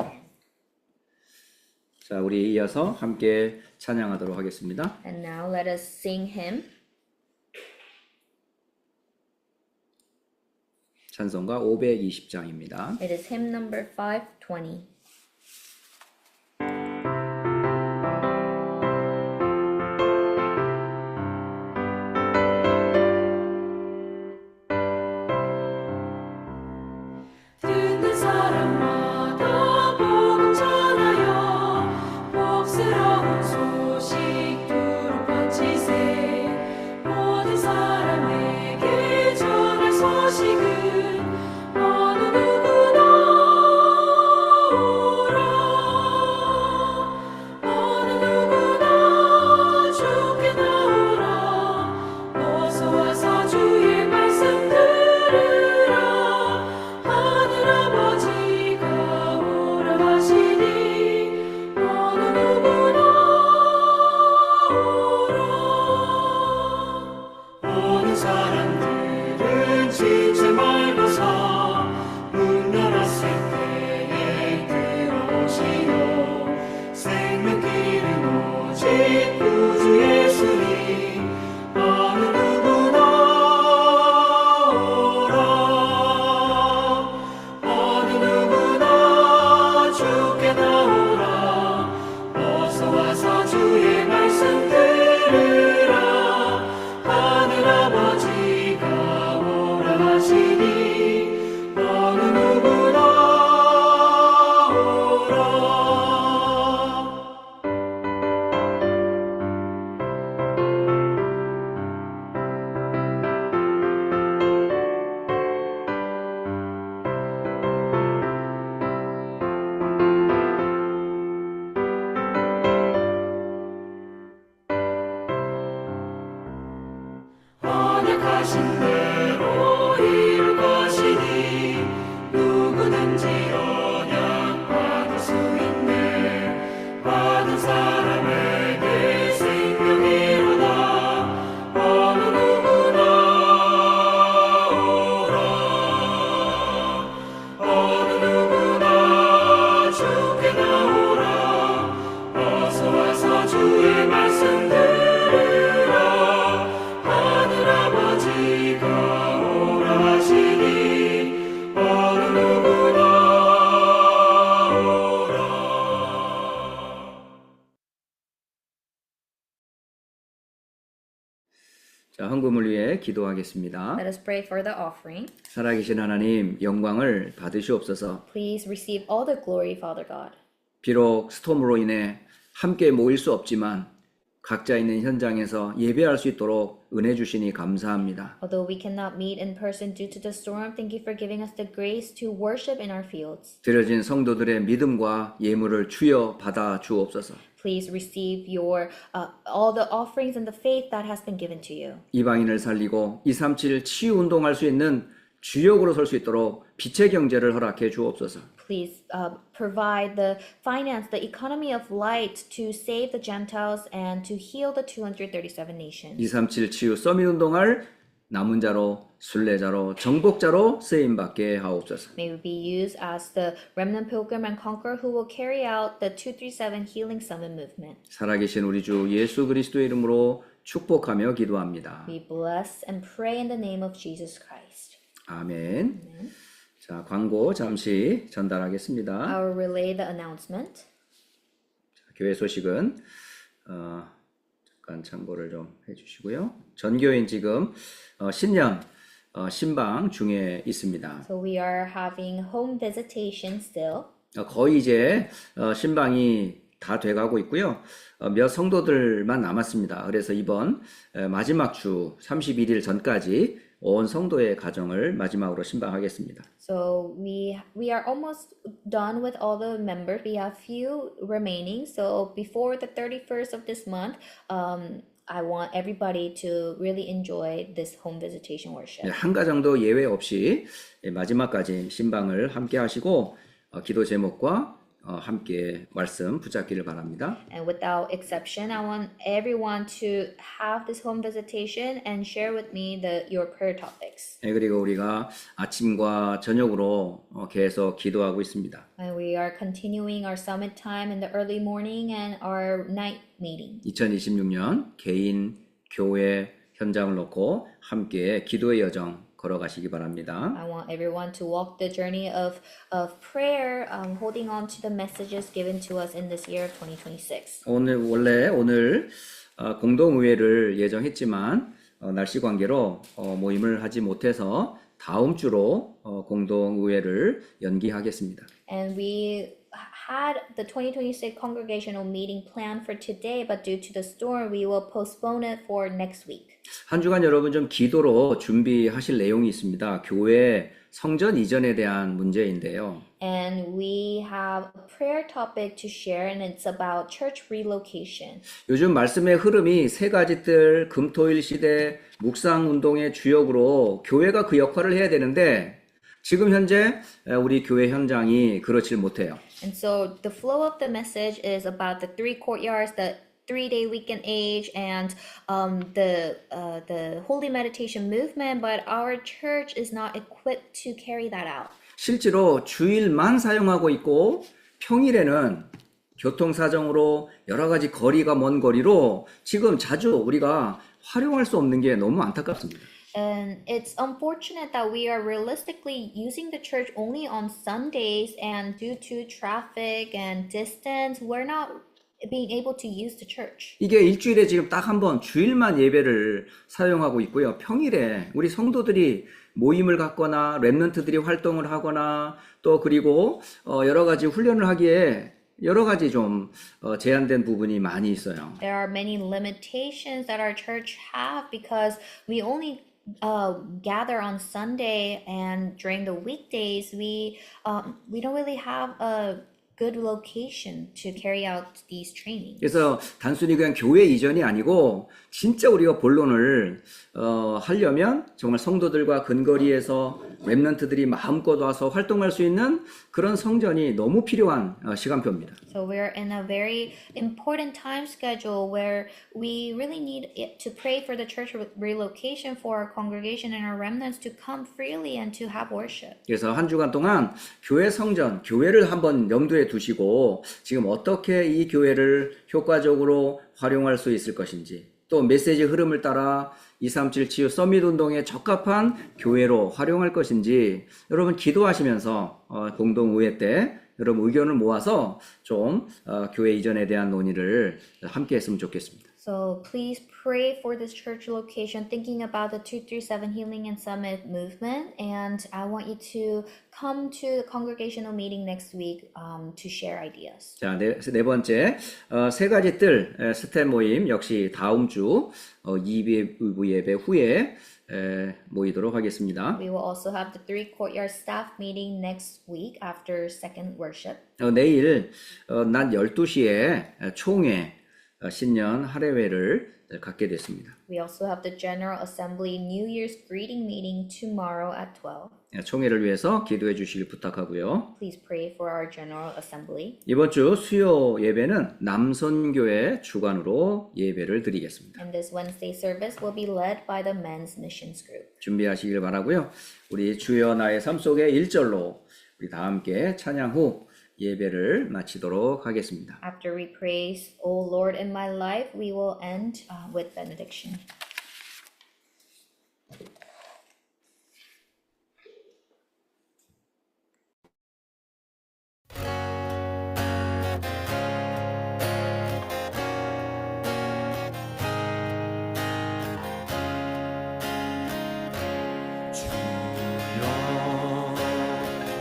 자, 우리 이어서 함께 찬양하도록 하겠습니다. And now let us sing hymn. 찬송가 520장입니다. It is hymn number 520. 듣는 사람마다 복음 전하여 복스러운 소식 두루 퍼지세 모든 사람에게 전할 소식은 어느 누구나 오라 어느 누구나 주께 나오라 어서 와서 주의 말씀 들으라 하늘 아버지가 오라 하시니 어느 누구나 오라 어느 사람들은 지체 말고서 문 열었을 때에 들어오시오 생명길은 오직 구주 예수니 어느 누구나 오라 어느 누구나 주께 나오라 어서 와서 주의 말씀 들으라 하늘 아버지가 오라 하시니 어느 누구나 오라 언약하신 대로 이룰 것이니 누구든지 언약 받을 수 있네 받은 사람에게 생명이로다 어느 누구나 오라 어느 누구나 주께 나오라 어서 와서 주의 말씀 들으라 하늘 아버지가 오라 하시니 어느 누구나 오라 자, 헌금을 위해 기도하겠습니다. Let us pray for the offering. 살아계신 하나님, 영광을 받으시옵소서. Please receive all the glory, Father God. 비록 스톰으로 인해 함께 모일 수 없지만 각자 있는 현장에서 예배할 수 있도록 은혜 주시니 감사합니다. Although we cannot meet in person due to the storm, thank you for giving us the grace to worship in our fields. 드려진 성도들의 믿음과 예물을 주여 받아 주옵소서. Please receive your all the offerings and the faith that has been given to you. 이방인을 살리고 237 치유 운동할 수 있는 주역으로 설 수 있도록 빛의 경제를 허락해 주옵소서. Please provide the finance, the economy of light to save the Gentiles and to heal the 237 nations. 237 치유 서밋 운동할 남은 자로, 순례자로, 정복자로 쓰임받게 하옵소서. May we be used as the remnant pilgrim and conqueror who will carry out the 237 Healing Summit movement. 살아계신 우리 주 예수 그리스도의 이름으로 축복하며 기도합니다. We bless and pray in the name of Jesus Christ. 아멘. 자, 광고 잠시 전달하겠습니다. I'll relay the announcement. 교회 소식은 잠깐 참고를 좀 해주시고요. 전 교회는 지금 신년 신방 중에 있습니다. So we are having home visitation still. 거의 이제 신방이 다 돼가고 있고요. 몇 성도들만 남았습니다. 그래서 이번 마지막 주 31일 전까지 온 성도의 가정을 마지막으로 신방하겠습니다. So we are almost done with all the members. We have few remaining. So before the 31st of this month, I want everybody to really enjoy this home visitation worship. 한 가정도 예외 없이 마지막까지 신방을 함께 하시고 기도 제목과 함께 말씀 붙잡기를 바랍니다. And without exception, I want everyone to have this home visitation and share with me your prayer topics. 그리고 우리가 아침과 저녁으로 계속 기도하고 있습니다. And we are continuing our summit time in the early morning and our night meeting. 2026년 개인, 교회, 현장을 놓고 함께 기도의 여정 걸어가시기 바랍니다. I want everyone to walk the journey of prayer, holding on to the messages given to us in this year of 2026. 오늘 공동의회를 예정했지만 날씨 관계로 모임을 하지 못해서 다음 주로 공동의회를 연기하겠습니다. And we had the 2026 congregational meeting planned for today, but due to the storm, we will postpone it for next week. 한 주간 여러분 좀 기도로 준비하실 내용이 있습니다. 교회 성전 이전에 대한 문제인데요. And we have a prayer topic to share, and it's about church relocation. 요즘 말씀의 흐름이 세 가지 뜰, 금토일 시대, 묵상 운동의 주역으로 교회가 그 역할을 해야 되는데 지금 현재 우리 교회 현장이 그렇지 못해요. And so the flow of the message is about the 3 courtyards, the 3-day weekend age, and the holy meditation movement, but our church is not equipped to carry that out. 실제로 주일만 사용하고 있고 평일에는 교통사정으로 여러 가지 거리가 먼 거리로 지금 자주 우리가 활용할 수 없는 게 너무 안타깝습니다. And it's unfortunate that we are realistically using the church only on Sundays, and due to traffic and distance, we're not being able to use the church. 이게 일주일에 지금 딱 한 번 주일만 예배를 사용하고 있고요. 평일에 우리 성도들이 모임을 갖거나 렘넌트들이 활동을 하거나 또 그리고 여러 가지 훈련을 하기에 여러 가지 좀 제한된 부분이 많이 있어요. There are many limitations that our church have because we only gather on Sunday, and during the weekdays we don't really have a good location to carry out these trainings. 그래서 단순히 그냥 교회 이전이 아니고 진짜 우리가 본론을 하려면 정말 성도들과 근거리에서 렘넌트들이 마음껏 와서 활동할 수 있는 그런 성전이 너무 필요한 시간표입니다. So we're in a very important time schedule where we really need to pray for the church relocation for our congregation and our remnants to come freely and to have worship. 그래서 한 주간 동안 교회 성전, 교회를 한번 염두에 두시고 지금 어떻게 이 교회를 효과적으로 활용할 수 있을 것인지 또 메시지 흐름을 따라 237 치유 서밋 운동에 적합한 교회로 활용할 것인지 여러분 기도하시면서 공동의회 때 여러분 의견을 모아서 좀 교회 이전에 대한 논의를 함께 했으면 좋겠습니다. So please pray for this church location, thinking about the 237 Healing and Summit movement. And I want you to come to the congregational meeting next week to share ideas. 자, 네 번째, 세 가지 뜰 스텝 모임 역시 다음 주 2부 예배 후에 모이도록 하겠습니다. We will also have the 3 courtyard staff meeting next week after second worship. 내일 낮 12시에 총회 신년 할애회를 갖게 됐습니다. We also have the General Assembly New Year's greeting meeting tomorrow at 12. 총회를 위해서 기도해 주시길 부탁하고요. Please pray for our General Assembly. 이번 주 수요 예배는 남선교회 주관으로 예배를 드리겠습니다. And this Wednesday service will be led by the Men's Missions Group. 준비하시길 바라고요. 우리 주여 나의 삶 속에 1절로 우리 다 함께 찬양 후 예배를 마치도록 하겠습니다. After we praise, O Lord in my life, we will end with benediction.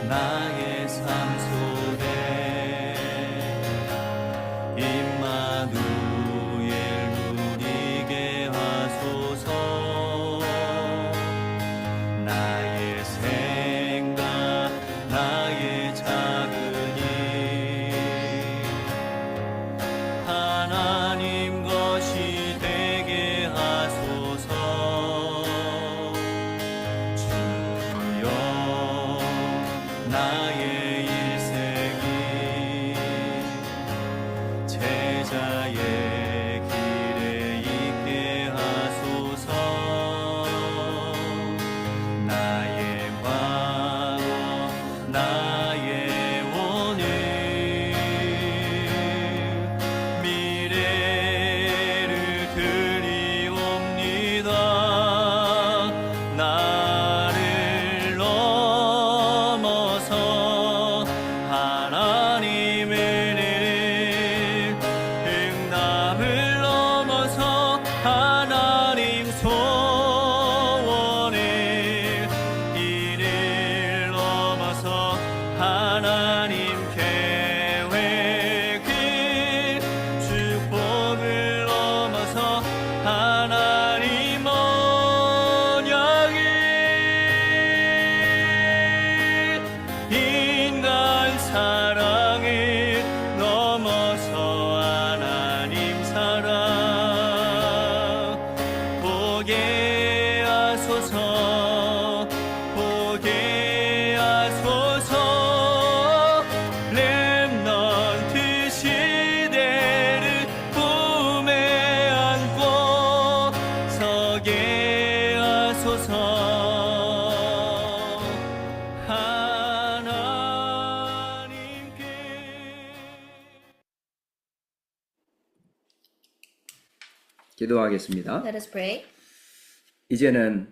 나의 삶 속에 임마누엘 누리게 하소서. 나의 생각 나의 작은 일 하나님 것이 되게 하소서. 주여 나의 일생이 제자의 길에 있게 하소서. 나의 과거 나의 오늘 미래를 드리옵니다. 나를 넘어서 하나님의 은혜를 응답을 넘어서 하나님 소원을 이를 넘어서 하나님 계획을 축복을 넘어서 하나님 언약을 인간 사랑을 넘어서 하나님 사랑 보게 하소서. 보게 하소서. 렘넌트 시대를 품에 안고 서게 하소서. 하나님께 기도하겠습니다. Let us pray. 이제는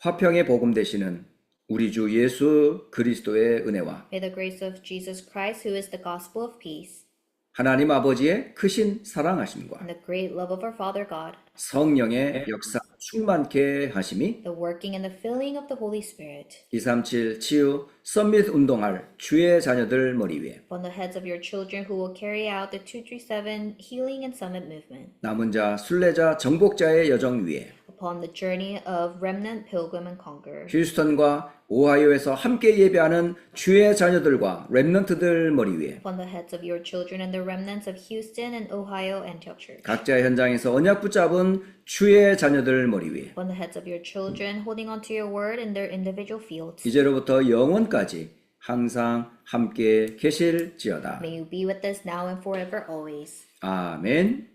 화평의 복음 되시는 우리 주 예수 그리스도의 은혜와 May the grace of Jesus Christ, who is the gospel of peace, 하나님 아버지의 크신 사랑하심과 and the great love of our Father God, 성령의 역사 충만케 하심이 the working and the filling of the Holy Spirit, 237 치유 썸밋 운동할 주의 자녀들 머리 위에 upon the heads of your children who will carry out the 237 Healing and Summit movement, 남은 자 순례자 정복자의 여정 위에 upon the journey of remnant pilgrim and conqueror, 휴스턴과 오하이오에서 함께 예배하는 주의 자녀들과 렘넌트들 머리 위에 upon the heads of your children and the remnants of Houston and Ohio Antioch Church, 각자의 현장에서 언약 붙잡은 주의 자녀들 머리 위에 upon the heads of your children holding on to your word in their individual fields. 이제로부터 영원까지 항상 함께 계실지어다. May you be with us now and forever always. 아멘.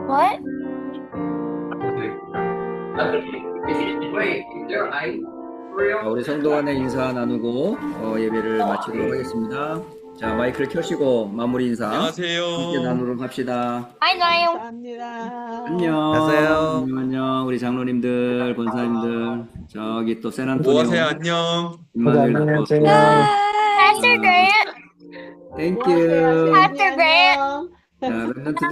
What? 자, 우리 성도 간의 인사 나누고 예배를 마치도록 하겠습니다. 자, 마이크를 켜시고 마무리 인사 안녕하세요. 함께 나누도록 합시다. 안녕. 안녕. 가세요. 안녕. 우리 장로님들, 권사님들, 저기 또 세난토니오. 뭐 하세요? 안녕. 임마누엘 아포스톨. Pastor Grant. 땡큐. Pastor Grant. 자, 렘넌트들